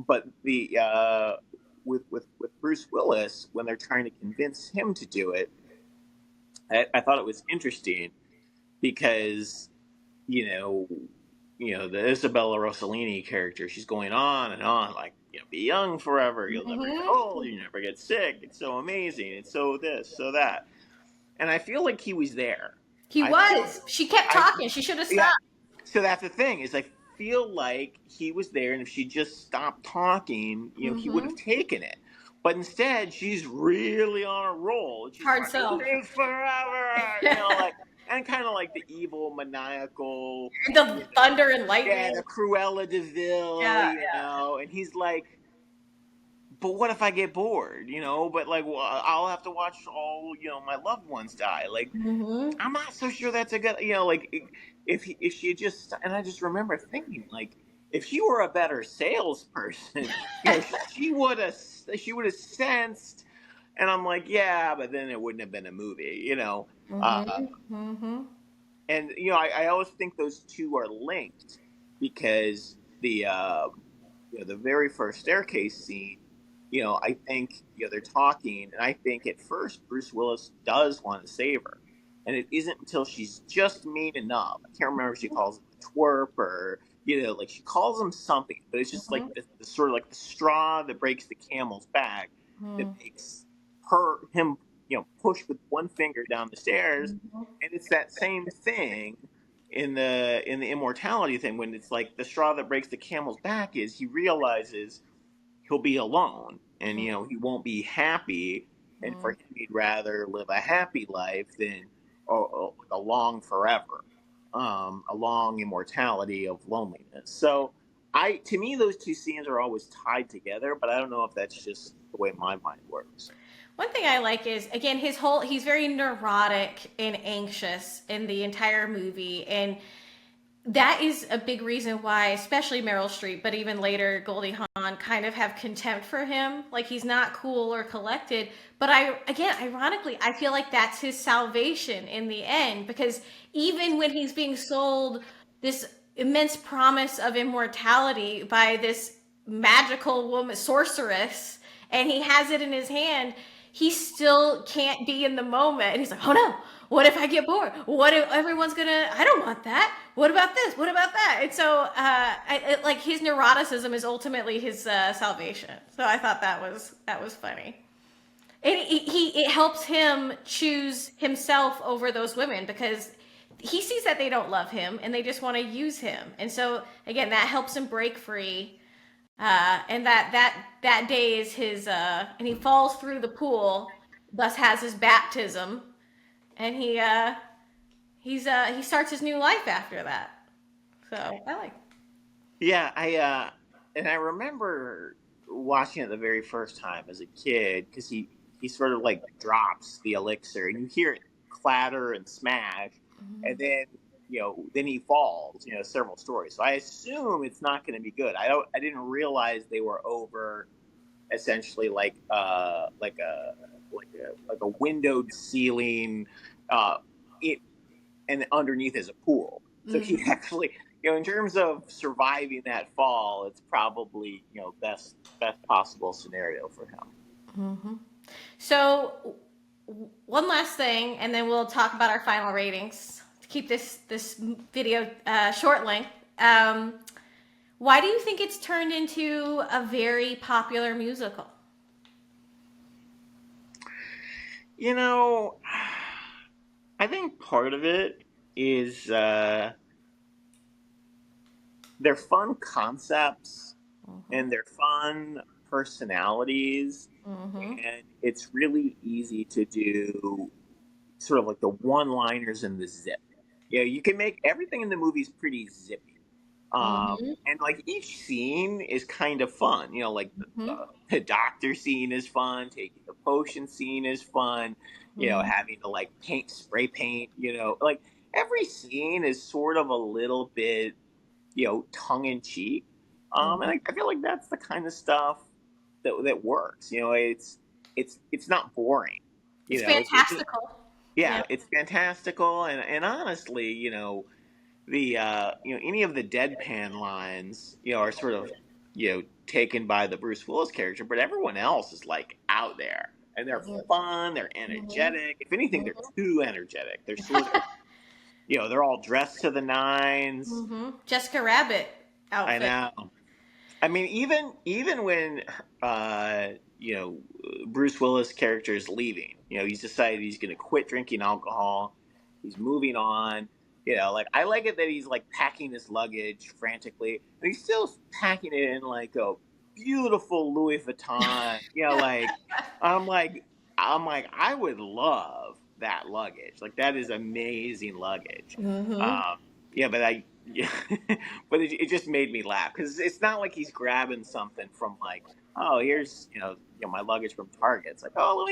Speaker 2: but the with Bruce Willis, when they're trying to convince him to do it, I thought it was interesting because you know the Isabella Rossellini character, she's going on and on like, be young forever, you'll never get
Speaker 1: Mm-hmm.
Speaker 2: old, you never get sick, it's so amazing, it's so this, so that. And I feel like he was there.
Speaker 1: He
Speaker 2: I feel
Speaker 1: was. She kept
Speaker 2: I
Speaker 1: talking. She should have
Speaker 2: Yeah.
Speaker 1: stopped.
Speaker 2: So that's the thing, is I feel like he was there, and if she just stopped talking, he would
Speaker 1: Mm-hmm.
Speaker 2: have taken it. But instead, she's really on a roll. She's
Speaker 1: Hard
Speaker 2: like,
Speaker 1: sell.
Speaker 2: live forever, like, and kind of like the evil, maniacal,
Speaker 1: The thunder and
Speaker 2: yeah,
Speaker 1: lightning.
Speaker 2: the Cruella de Vil,
Speaker 1: Yeah.
Speaker 2: and he's like, but what if I get bored, But like, well, I'll have to watch all, my loved ones die. Like,
Speaker 1: Mm-hmm.
Speaker 2: I'm not so sure that's a good, like, if she had just, and I just remember thinking, like, if she were a better salesperson, she would have sensed, and I'm like, yeah, but then it wouldn't have been a movie,
Speaker 1: Mm-hmm. Mm-hmm.
Speaker 2: and I always think those two are linked because the very first staircase scene, I think, they're talking, and I think at first Bruce Willis does want to save her, and it isn't until she's just mean enough. I can't remember if she calls him a twerp or like she calls him something, but it's just like the sort of like the straw that breaks the camel's back that makes him push with one finger down the stairs, and it's that same thing in the immortality thing, when it's like the straw that breaks the camel's back is he realizes he'll be alone, and he won't be happy, and for him he'd rather live a happy life than a long forever, a long immortality of loneliness. So to me those two scenes are always tied together, but I don't know if that's just the way my mind works.
Speaker 1: One thing I like is, again, he's very neurotic and anxious in the entire movie, and that is a big reason why, especially Meryl Streep, but even later Goldie Hawn, kind of have contempt for him. Like, he's not cool or collected. But ironically, I feel like that's his salvation in the end, because even when he's being sold this immense promise of immortality by this magical woman sorceress, and he has it in his hand, he still can't be in the moment. And he's like, oh no, what if I get bored? What if everyone's gonna, I don't want that. What about this? What about that? And so, like, his neuroticism is ultimately his salvation. So I thought that was funny. And it helps him choose himself over those women, because he sees that they don't love him and they just want to use him. And so again, that helps him break free. And that day is his, and he falls through the pool, thus has his baptism, and he starts his new life after that. So I like.
Speaker 2: Yeah, I remember watching it the very first time as a kid, because he sort of like drops the elixir and you hear it clatter and smash, and then he falls, several stories. So I assume it's not going to be good. I didn't realize they were over essentially like a windowed ceiling, uh, it and underneath is a pool. So he
Speaker 1: Mm-hmm.
Speaker 2: actually, in terms of surviving that fall, it's probably best possible scenario for him.
Speaker 1: Mm-hmm. So one last thing, and then we'll talk about our final ratings to keep this video short length. Why do you think it's turned into a very popular musical?
Speaker 2: You know, I think part of it is they're fun concepts
Speaker 1: Mm-hmm.
Speaker 2: and they're fun personalities,
Speaker 1: Mm-hmm.
Speaker 2: and it's really easy to do sort of like the one-liners and the zip. You can make everything in the movies pretty zippy.
Speaker 1: Mm-hmm.
Speaker 2: And like each scene is kind of fun. Like
Speaker 1: Mm-hmm.
Speaker 2: the doctor scene is fun, taking the potion scene is fun,
Speaker 1: Mm-hmm.
Speaker 2: having to like spray paint, like every scene is sort of a little bit, tongue in cheek. And I feel like that's the kind of stuff that works. It's not boring.
Speaker 1: It's
Speaker 2: It's just,
Speaker 1: fantastical. Yeah.
Speaker 2: yeah, it's fantastical, and honestly, the any of the deadpan lines are sort of taken by the Bruce Willis character, but everyone else is like out there and they're fun, they're
Speaker 1: Mhm.
Speaker 2: energetic. If anything, they're too energetic. They're sort of they're all dressed to the nines.
Speaker 1: Jessica Rabbit
Speaker 2: I
Speaker 1: outfit.
Speaker 2: know. I mean, even when uh, you know Bruce Willis character is leaving, he's decided he's going to quit drinking alcohol. He's moving on. Like I like it that he's like packing his luggage frantically, and he's still packing it in like a beautiful Louis Vuitton. I'm like I'm like I would love that luggage. Like that is amazing luggage.
Speaker 1: Hmm.
Speaker 2: Um, yeah, but yeah, but it just made me laugh because it's not like he's grabbing something from like, oh, here's my luggage from Target. It's like, oh,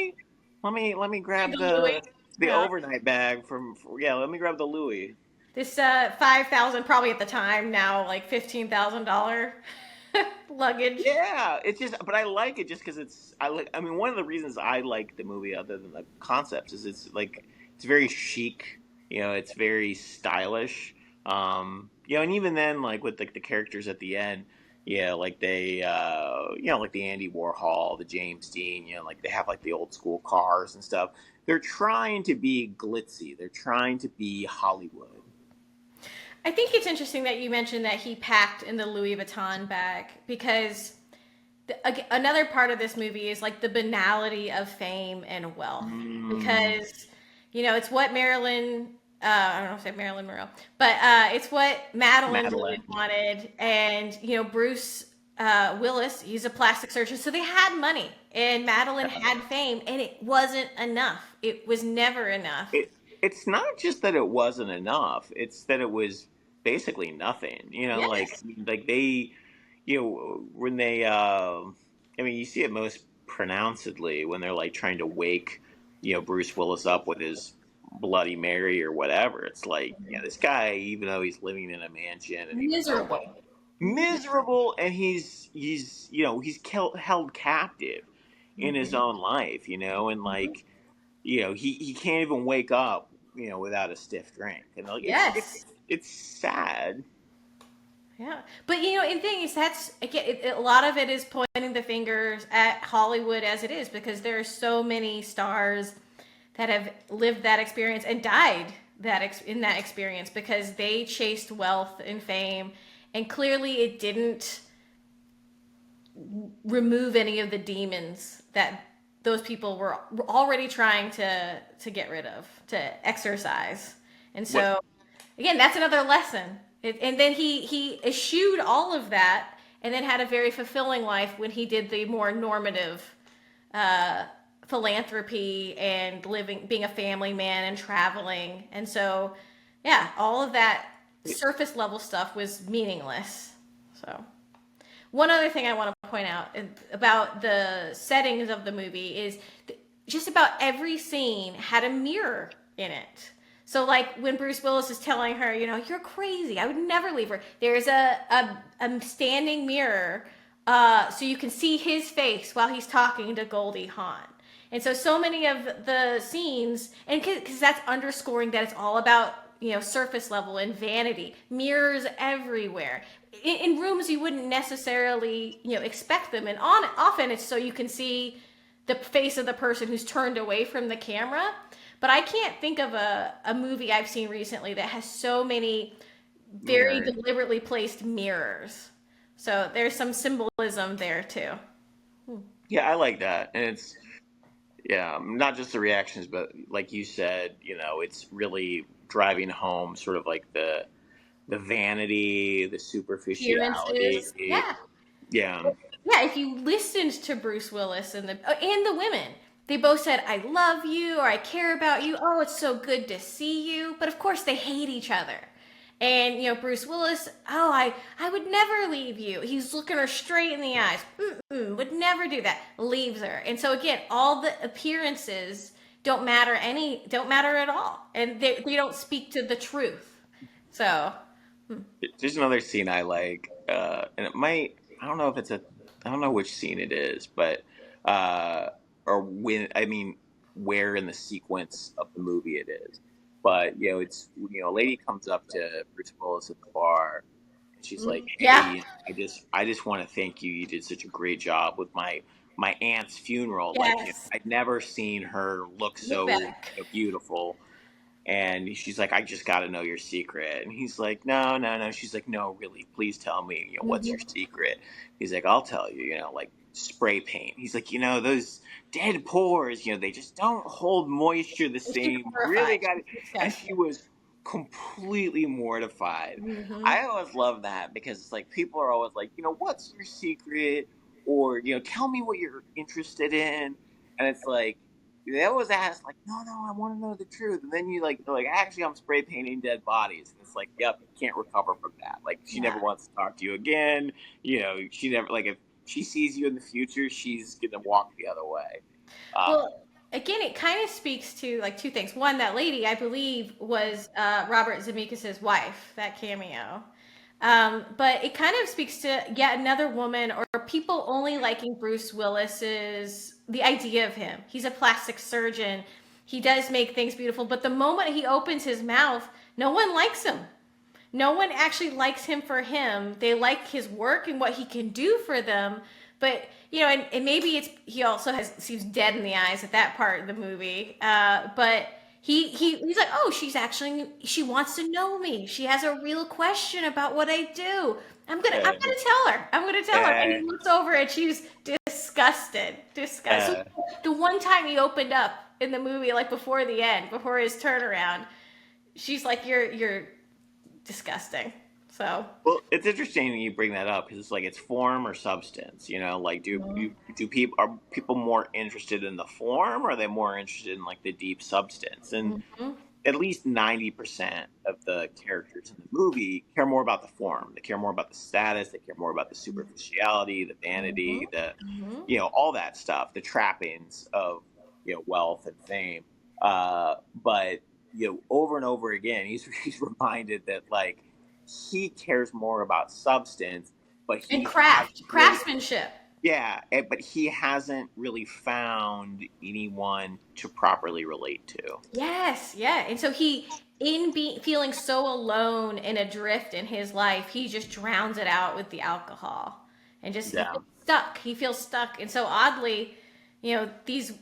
Speaker 2: let me grab
Speaker 1: The Louis.
Speaker 2: the overnight bag from yeah, let me grab the Louis.
Speaker 1: This 5,000, probably at the time now, like $15,000 luggage.
Speaker 2: Yeah, it's just, but I like it just because I like. I mean, one of the reasons I like the movie, other than the concepts, is it's like it's very chic. It's very stylish. And even then, like with like the characters at the end, yeah, like they, like the Andy Warhol, the James Dean, like they have like the old school cars and stuff. They're trying to be glitzy. They're trying to be Hollywood.
Speaker 1: I think it's interesting that you mentioned that he packed in the Louis Vuitton bag because another part of this movie is like the banality of fame and wealth
Speaker 2: Mm,
Speaker 1: because it's what Marilyn I don't know if I said Marilyn Monroe, but it's what Madeline really
Speaker 2: Madeline.
Speaker 1: wanted, and Bruce Willis, he's a plastic surgeon, so they had money, and Madeline had fame, and it wasn't enough. It was never enough.
Speaker 2: It's not just that it wasn't enough, it's that it was basically nothing,
Speaker 1: Yes.
Speaker 2: like they when they I mean you see it most pronouncedly when they're like trying to wake Bruce Willis up with his Bloody Mary or whatever. It's like this guy, even though he's living in a mansion and he's
Speaker 1: Miserable.
Speaker 2: miserable, and held captive in his
Speaker 1: Mhm.
Speaker 2: own life, and like he can't even wake up, without a stiff drink, and like
Speaker 1: Yes.
Speaker 2: it's sad.
Speaker 1: Yeah, but and thing is, that's again, a lot of it is pointing the fingers at Hollywood as it is, because there are so many stars that have lived that experience and died in that experience because they chased wealth and fame, and clearly it didn't remove any of the demons that those people were already trying to get rid of, to exercise. And
Speaker 2: What
Speaker 1: so again, that's another lesson. And then he eschewed all of that, and then had a very fulfilling life when he did the more normative uh, philanthropy and being a family man and traveling. And so, yeah, all of that surface level stuff was meaningless. So, one other thing I want to point out about the settings of the movie is just about every scene had a mirror in it. So, like when Bruce Willis is telling her, you're crazy, I would never leave her. There's a standing mirror, so you can see his face while he's talking to Goldie Hawn. And so many of the scenes, and because that's underscoring that it's all about surface level and vanity, mirrors everywhere in rooms you wouldn't necessarily expect them, and often it's so you can see the face of the person who's turned away from the camera. But I can't think of a movie I've seen recently that has so many very
Speaker 2: mirrors?
Speaker 1: deliberately placed mirrors. So there's some symbolism there too.
Speaker 2: Yeah, I like that, and it's not just the reactions, but like you said, it's really driving home sort of like the vanity, the superficiality.
Speaker 1: Appearances, yeah.
Speaker 2: Yeah,
Speaker 1: Yeah, if you listened to Bruce Willis and the women, they both said, "I love you" or "I care about you." "Oh, it's so good to see you." But of course, they hate each other. And Bruce Willis, "Oh, I would never leave you." He's looking her straight in the eyes. Mm-mm, would never do that. Leaves her. And so again, all the appearances don't matter at all, and they don't speak to the truth. So
Speaker 2: there's another scene I like, and it might. I don't know if it's a. I don't know which scene it is, but uh, or when. I mean, where in the sequence of the movie it is. But it's a lady comes up to Bruce Willis at the bar, and she's like, "Hey,
Speaker 1: Yeah.
Speaker 2: I just want to thank you. You did such a great job with my aunt's funeral. Like,
Speaker 1: Yes.
Speaker 2: I'd never seen her look
Speaker 1: Look
Speaker 2: so
Speaker 1: back.
Speaker 2: beautiful." And she's like, "I just got to know your secret." And he's like, "No, no, no." She's like, "No, really, please tell me, what's your
Speaker 1: Hmm.
Speaker 2: secret?" He's like, "I'll tell you, like spray paint." He's like, "Those dead pores, they just don't hold moisture the
Speaker 1: She's
Speaker 2: same.
Speaker 1: horrified.
Speaker 2: Really got it."
Speaker 1: She's
Speaker 2: And she
Speaker 1: disgusting.
Speaker 2: was completely mortified.
Speaker 1: Hmm.
Speaker 2: I always love that because it's like people are always like, "What's your secret?" Or, "Tell me what you're interested in." And it's like, they always ask, like, "No, no, I want to know the truth." And then they're like, "Actually, I'm spray painting dead bodies." And it's like, "Yep, you can't recover from that. Like, she
Speaker 1: Yeah.
Speaker 2: never wants to talk to you again. She never, like, if she sees you in the future, she's going to walk the other way." Um,
Speaker 1: Well, again, it kind of speaks to like two things. One, that lady, I believe, was Robert Zemeckis's wife, that cameo. But it kind of speaks to yet another woman or people only liking Bruce Willis's the idea of him. He's a plastic surgeon. He does make things beautiful, but the moment he opens his mouth, no one likes him. No one actually likes him for him. They like his work and what he can do for them. But and maybe it's he also seems dead in the eyes at that part of the movie. But he's like, oh, she wants to know me. She has a real question about what I do. I'm
Speaker 2: uh,
Speaker 1: gonna tell her. I'm gonna tell her. And he
Speaker 2: uh,
Speaker 1: looks over and she's disgusted. Disgusted.
Speaker 2: uh,
Speaker 1: So the one time he opened up in the movie, like before the end, before his turnaround, she's like, you're disgusting. So,
Speaker 2: well, it's interesting you bring that up because it's like it's form or substance. Like do people are people more interested in the form, or are they more interested in like the deep substance? And
Speaker 1: mhm,
Speaker 2: at least 90% of the characters in the movie care more about the form. They care more about the status. They care more about the superficiality, the
Speaker 1: mhm,
Speaker 2: vanity, the,
Speaker 1: mhm.
Speaker 2: all that stuff, the trappings of, wealth and fame. But, over and over again, he's reminded that, like, he cares more about substance, but
Speaker 1: And
Speaker 2: he hasn't really,
Speaker 1: craftsmanship.
Speaker 2: yeah, but he hasn't really found anyone to properly relate to.
Speaker 1: Yes, yeah. And so in being feeling so alone and adrift in his life, he just drowns it out with the alcohol, and just he
Speaker 2: Yeah.
Speaker 1: feels stuck. He feels stuck, and so oddly, these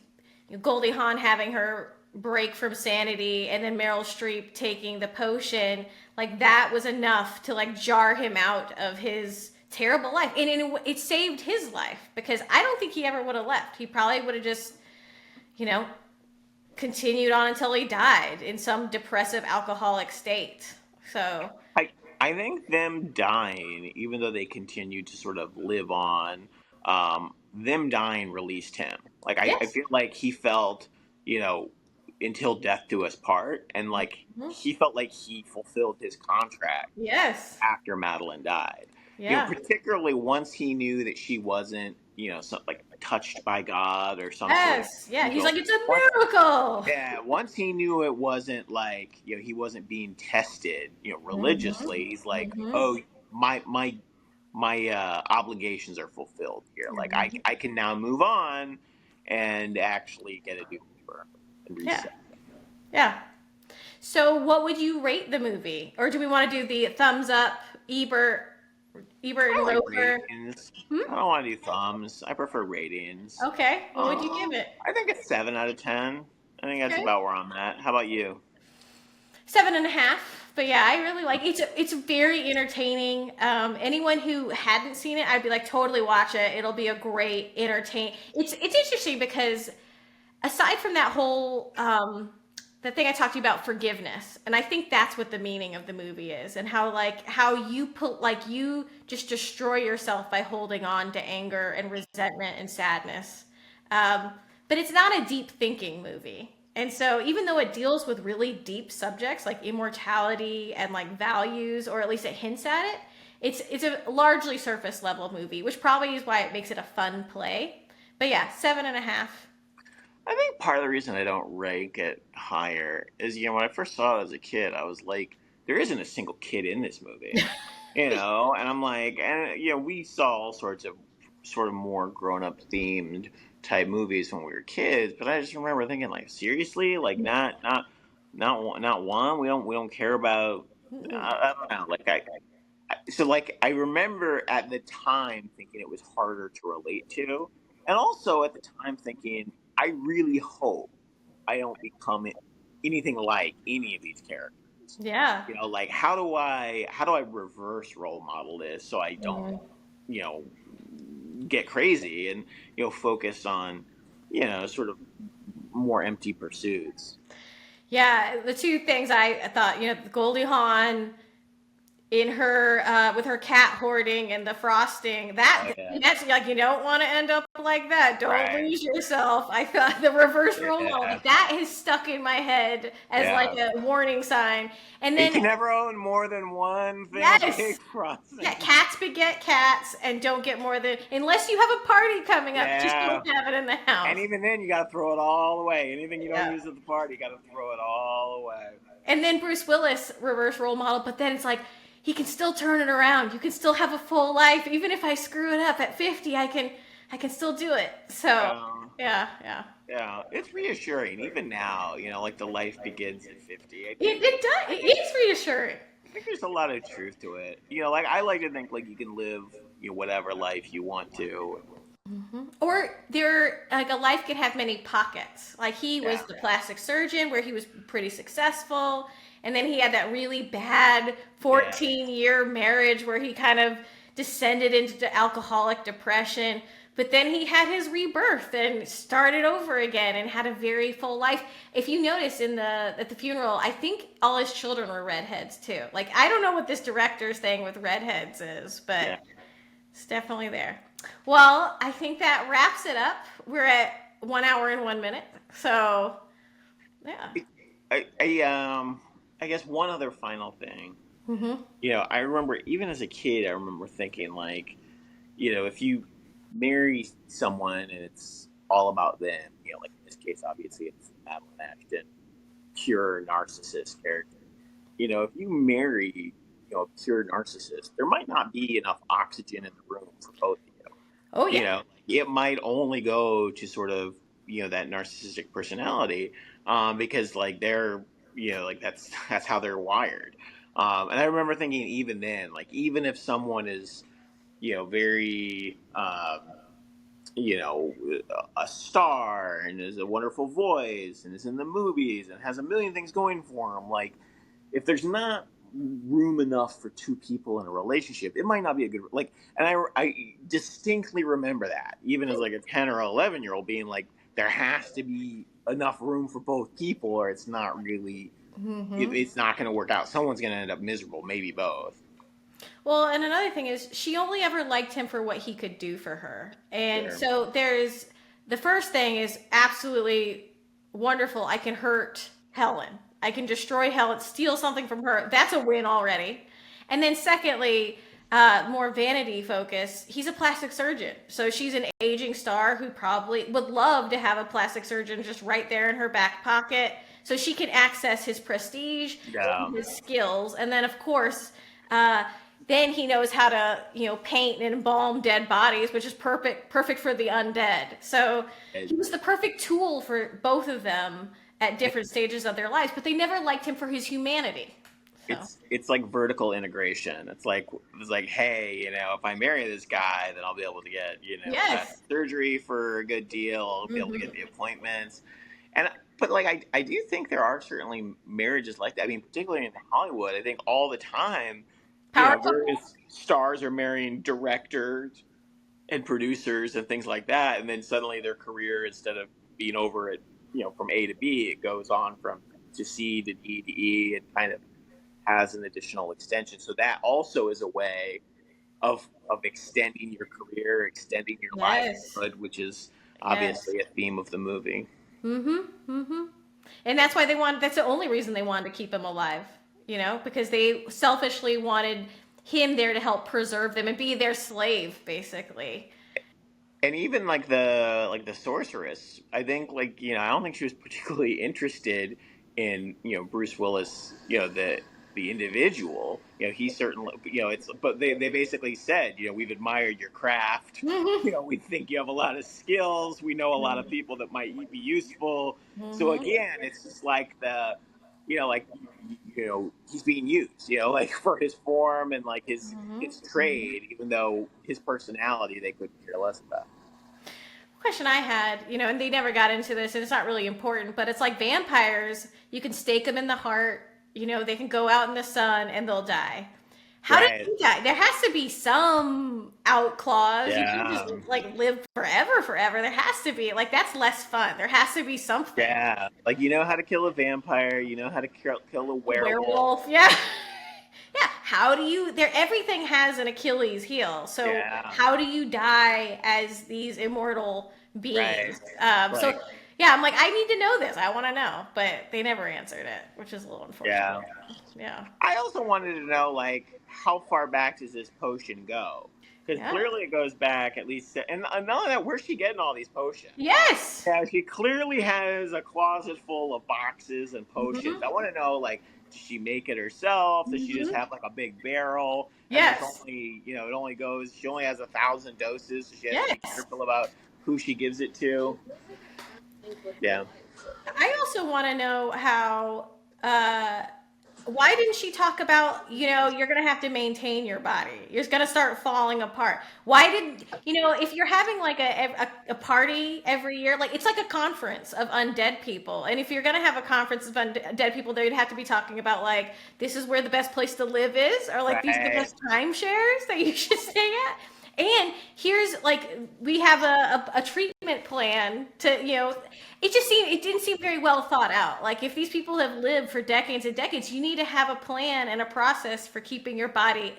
Speaker 1: Goldie Hawn having her break from sanity, and then Meryl Streep taking the potion, like that was enough to like jar him out of his terrible life, and it saved his life because I don't think he ever would have left. He probably would have just, you know, continued on until he died in some depressive alcoholic state. So,
Speaker 2: I I think them dying, even though they continued to sort of live on, them dying released him. Like I
Speaker 1: yes.
Speaker 2: feel like he felt, you know, until death do us part, and like
Speaker 1: Mhm.
Speaker 2: he felt like he fulfilled his contract
Speaker 1: Yes.
Speaker 2: after Madeline died.
Speaker 1: Yeah.
Speaker 2: Particularly once he knew that she wasn't, like touched by God or some sort of
Speaker 1: Yes. Yeah. He's
Speaker 2: angel.
Speaker 1: like, it's a
Speaker 2: Once
Speaker 1: miracle.
Speaker 2: yeah, once he knew it wasn't like, he wasn't being tested,
Speaker 1: Hmm.
Speaker 2: religiously, he's like,
Speaker 1: Hmm.
Speaker 2: "Oh, my obligations are fulfilled here. Like I can now move on and actually get a do over and
Speaker 1: Yeah.
Speaker 2: reset."
Speaker 1: Yeah. So, what would you rate the movie? Or do we want to do the thumbs up, Ebert, Ebert and
Speaker 2: I like
Speaker 1: Roper?
Speaker 2: ratings.
Speaker 1: Hmm?
Speaker 2: I don't want to do thumbs. I prefer ratings.
Speaker 1: Okay. What would you give it?
Speaker 2: I think it's 7 out of 10. I think that's
Speaker 1: Okay.
Speaker 2: about where I'm at. How about you?
Speaker 1: 7.5. But yeah, I really like it's very entertaining. Anyone who hadn't seen it, I'd be like totally watch it. It'll be a great entertain. It's interesting because aside from that whole the thing I talked to you about forgiveness, and I think that's what the meaning of the movie is, and how you put like you just destroy yourself by holding on to anger and resentment and sadness. But it's not a deep thinking movie. And so even though it deals with really deep subjects like immortality and like values, or at least it hints at it, it's a largely surface level movie, which probably is why it makes it a fun play. But yeah, 7.5.
Speaker 2: I think part of the reason I don't rank it higher is, when I first saw it as a kid, I was like, there isn't a single kid in this movie, and I'm like, and we saw all sorts of sort of more grown up themed type movies when we were kids, but I just remember thinking, like, seriously, like, not. not one. We don't care about. I don't know. I remember at the time thinking it was harder to relate to, and also at the time thinking I really hope I don't become anything like any of these characters.
Speaker 1: Yeah.
Speaker 2: Like how do I reverse role model this so I don't
Speaker 1: Mhm.
Speaker 2: you know get crazy and focus on sort of more empty pursuits.
Speaker 1: Yeah, the two things I thought, Goldie Hawn in her with her cat hoarding and the frosting,
Speaker 2: Oh yeah,
Speaker 1: that's like, you don't want to end up like that, don't
Speaker 2: right.
Speaker 1: lose yourself. I thought the reverse role model,
Speaker 2: Yeah,
Speaker 1: like, that is stuck in my head as like
Speaker 2: yeah.
Speaker 1: a warning sign. And
Speaker 2: You
Speaker 1: then
Speaker 2: can never own more than one thing of
Speaker 1: yes,
Speaker 2: cake
Speaker 1: yeah,
Speaker 2: frosting.
Speaker 1: cats beget cats, and don't get more than, unless you have a party coming up, just
Speaker 2: Yeah.
Speaker 1: don't have it in the
Speaker 2: And
Speaker 1: house.
Speaker 2: even then, you got to throw it all away. Anything you don't
Speaker 1: Yeah.
Speaker 2: use at the party, you got to throw it all away.
Speaker 1: And then Bruce Willis, reverse role model, but then it's like he can still turn it around. You can still have a full life, even if I screw it up at 50. I can still do it. So
Speaker 2: Yeah.
Speaker 1: yeah, yeah.
Speaker 2: Yeah. It's reassuring, even now. Like the life begins at 50. I
Speaker 1: It,
Speaker 2: think.
Speaker 1: it does.
Speaker 2: I
Speaker 1: It
Speaker 2: think.
Speaker 1: is reassuring.
Speaker 2: I think there's a lot of truth to it. Like I like to think like you can live whatever life you want to.
Speaker 1: Or there, like, a life can have many pockets. Like, he was
Speaker 2: Yeah.
Speaker 1: the plastic surgeon where he was pretty successful, and then he had that really bad
Speaker 2: Yeah.
Speaker 1: 14-year marriage where he kind of descended into alcoholic depression. But then he had his rebirth and started over again and had a very full life. If you notice at the funeral, I think all his children were redheads too. Like, I don't know what this director's thing with redheads is, but
Speaker 2: Yeah.
Speaker 1: it's definitely there. Well, I think that wraps it up. We're at 1 hour and 1 minute. So, yeah.
Speaker 2: I guess one other final thing.
Speaker 1: Mm-hmm.
Speaker 2: I remember even as a kid, I remember thinking like, if you marry someone and it's all about them, like in this case, obviously it's Madeline Ashton, pure narcissist character. If you marry, a pure narcissist, there might not be enough oxygen in the room for both of you.
Speaker 1: Oh, yeah.
Speaker 2: It might only go to sort of that narcissistic personality, because like they're like that's how they're wired. And I remember thinking even then, like even if someone is very you know a star and is a wonderful voice and is in the movies and has a million things going for them, like if there's not room enough for two people in a relationship, it might not be a good and I distinctly remember that even as like a 10 or 11 year old being like there has to be enough room for both people or it's not really
Speaker 1: Mm-hmm.
Speaker 2: it's not going to work out. Someone's going to end up miserable, maybe both.
Speaker 1: Well, and another thing is, she only ever liked him for what he could do for her. And
Speaker 2: Sure.
Speaker 1: so there's the first thing is absolutely wonderful. I can hurt Helen. I can destroy Helen, steal something from her. That's a win already. And then secondly, more vanity focus. He's a plastic surgeon, so she's an aging star who probably would love to have a plastic surgeon just right there in her back pocket, so she can access his prestige
Speaker 2: Yeah.
Speaker 1: and his skills. And then, of course, uh, then he knows how to, paint and embalm dead bodies, which is perfect for the undead. So he was the perfect tool for both of them at different stages of their lives, but they never liked him for his humanity. So
Speaker 2: It's like vertical integration. It's like, hey, if I marry this guy, then I'll be able to get plastic
Speaker 1: yes.
Speaker 2: surgery for a good deal. I'll be able to get
Speaker 1: Mm-hmm.
Speaker 2: the appointments, and but like I do think there are certainly marriages like that. I mean, particularly in Hollywood, I think all the time,
Speaker 1: Power couple.
Speaker 2: various stars are marrying directors and producers and things like that, and then suddenly their career, instead of being over at from A to B, it goes on from to C to D to E, and kind of has an additional extension. So that also is a way of extending your career, extending your
Speaker 1: Yes.
Speaker 2: livelihood, which is
Speaker 1: Yes.
Speaker 2: obviously a theme of the movie.
Speaker 1: Mm-hmm. Mm-hmm. And that's why that's the only reason they wanted to keep him alive, because they selfishly wanted him there to help preserve them and be their slave, basically.
Speaker 2: And even like the sorceress, I think I don't think she was particularly interested in Bruce Willis, the individual. He certainly it's but they basically said we've admired your craft.
Speaker 1: Mm-hmm.
Speaker 2: We think you have a lot of skills. We know a lot of people that might be useful. So
Speaker 1: Mm-hmm.
Speaker 2: again, it's just like like he's being used, like for his form and like his trade, even though his personality they couldn't care less about.
Speaker 1: Question I had, and they never got into this, and it's not really important, but it's like vampires. You can stake them in the heart. They can go out in the sun and they'll die. How did
Speaker 2: Right.
Speaker 1: you die? There has to be some out clause. You can't just
Speaker 2: Yeah.
Speaker 1: like live forever, forever. There has to be like that's less fun. There has to be something.
Speaker 2: Yeah. Like how to kill a vampire. You know how to kill a werewolf.
Speaker 1: Werewolf, yeah. Yeah, how do you there everything has an Achilles heel. So
Speaker 2: Yeah.
Speaker 1: how do you die as these immortal
Speaker 2: Right.
Speaker 1: beings? So
Speaker 2: Like,
Speaker 1: yeah, I'm like I need to know this. I want to know, but they never answered it, which is a little unfortunate.
Speaker 2: yeah.
Speaker 1: Yeah.
Speaker 2: I also wanted to know, like, how far back does this potion go? Because
Speaker 1: Yeah.
Speaker 2: clearly it goes back at least, and not only that, where's she getting all these potions?
Speaker 1: Yes.
Speaker 2: Yeah, she clearly has a closet full of boxes and potions.
Speaker 1: Mhm.
Speaker 2: I want to know, like, does she make it herself? Does she just
Speaker 1: Mhm.
Speaker 2: have like a big barrel? And there's
Speaker 1: Yes.
Speaker 2: only, it only goes. She only has 1,000 doses, so she has to be
Speaker 1: Yes.
Speaker 2: careful about who she gives it to. Yeah.
Speaker 1: I also want to know how why didn't she talk about, you're going to have to maintain your body. You're going to start falling apart. Why did, if you're having like a party every year, like it's like a conference of undead people. And if you're going to have a conference of undead people, they'd have to be talking about like, this is where the best place to live is, or like these are the
Speaker 2: Right.
Speaker 1: best timeshares that you should stay at. And here's like we have a treatment plan to it didn't seem very well thought out. Like if these people have lived for decades and decades, you need to have a plan and a process for keeping your body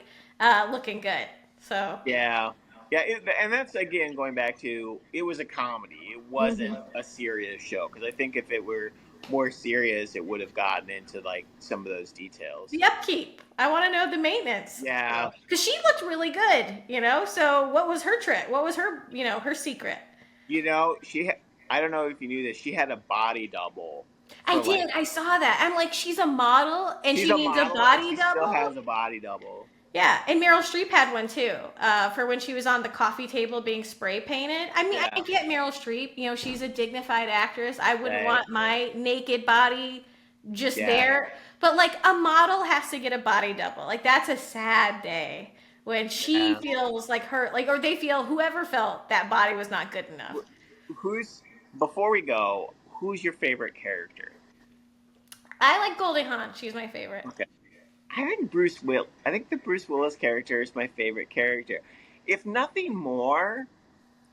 Speaker 1: looking good. So
Speaker 2: Yeah. Yeah, and that's again going back to it was a comedy. It wasn't
Speaker 1: mhm.
Speaker 2: a serious show because I think if it were more serious, it would have gotten into like some of those details.
Speaker 1: The upkeep. I want to know the maintenance
Speaker 2: Yeah,
Speaker 1: because she looked really good. So what was her trick? What was her her secret?
Speaker 2: I don't know if you knew this. She had a body double
Speaker 1: I
Speaker 2: for like
Speaker 1: did. I saw that. I'm like, she's a model and
Speaker 2: she's
Speaker 1: she
Speaker 2: a
Speaker 1: needs a
Speaker 2: model and
Speaker 1: body
Speaker 2: she still
Speaker 1: double.
Speaker 2: has a body double.
Speaker 1: Yeah, and Meryl Streep had one too, for when she was on the coffee table being spray painted. I mean, I
Speaker 2: Yeah,
Speaker 1: get Meryl Streep, she's a dignified actress. I wouldn't
Speaker 2: right.
Speaker 1: want my naked body just
Speaker 2: Yeah,
Speaker 1: there. But like a model has to get a body double. Like that's a sad day when she
Speaker 2: yeah.
Speaker 1: feels like her, like, or they feel whoever felt that body was not good enough.
Speaker 2: Who's before we go? Who's your favorite character?
Speaker 1: I like Goldie Hawn. She's my favorite.
Speaker 2: Okay. I think the Bruce Willis character is my favorite character. If nothing more,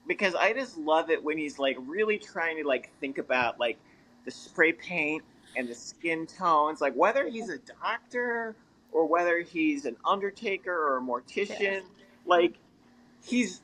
Speaker 2: because I just love it when he's like really trying to like think about like the spray paint and the skin tones, like whether he's a doctor or whether he's an undertaker or a mortician,
Speaker 1: Yes.
Speaker 2: like he's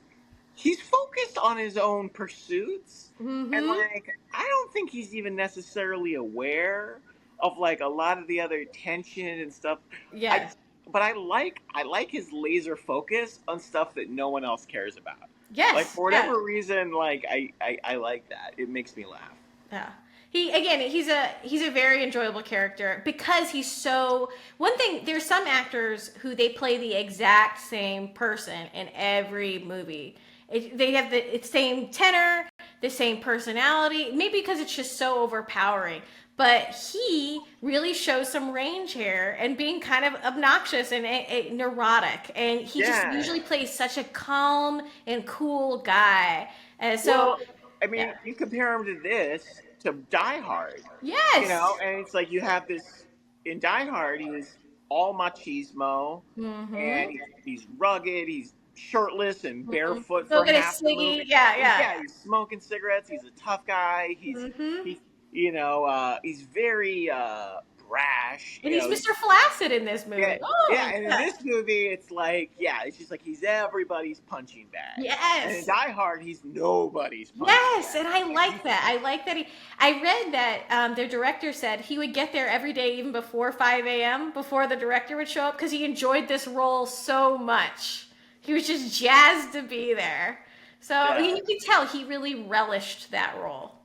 Speaker 2: he's focused on his own pursuits, and
Speaker 1: Mm-hmm.
Speaker 2: like I don't think he's even necessarily aware of like a lot of the other tension and stuff. I
Speaker 1: Yes.
Speaker 2: but I like his laser focus on stuff that no one else cares about. Like
Speaker 1: Yes.
Speaker 2: for
Speaker 1: Yes.
Speaker 2: whatever reason, like I like that. It makes me laugh.
Speaker 1: Yeah. He's a very enjoyable character because he's so one thing there's some actors who they play the exact same person in every movie. They have the same tenor, the same personality, maybe because it's just so overpowering. But he really shows some range here and being kind of obnoxious and neurotic. And he just
Speaker 2: Yeah.
Speaker 1: usually plays such a calm and cool guy. And so,
Speaker 2: Well, I
Speaker 1: yeah.
Speaker 2: mean, you compare him to this to Die Hard,
Speaker 1: Yes.
Speaker 2: and it's like you have this in Die Hard. He's all machismo, and
Speaker 1: Mm-hmm.
Speaker 2: he's rugged. He's shirtless and
Speaker 1: Mm-hmm.
Speaker 2: barefoot
Speaker 1: Still
Speaker 2: for
Speaker 1: get a
Speaker 2: half the
Speaker 1: ciggy.
Speaker 2: movie.
Speaker 1: Yeah,
Speaker 2: And
Speaker 1: yeah.
Speaker 2: yeah, he's smoking cigarettes. He's a tough guy.
Speaker 1: Mm-hmm.
Speaker 2: He's he's very brash.
Speaker 1: And he's Mr. Flaccid in this
Speaker 2: Yeah,
Speaker 1: movie. Oh,
Speaker 2: yeah, and in
Speaker 1: yeah.
Speaker 2: this movie, it's like, yeah, it's just like he's everybody's punching bag, and in
Speaker 1: Yes.
Speaker 2: Die Hard, he's nobody's punching
Speaker 1: Yes,
Speaker 2: bag.
Speaker 1: and I like that. I like that I read that their director said he would get there every day, even before 5 a.m., before the director would show up, because he enjoyed this role so much. He was just jazzed to be there. So
Speaker 2: Yeah,
Speaker 1: you can tell he really relished that role.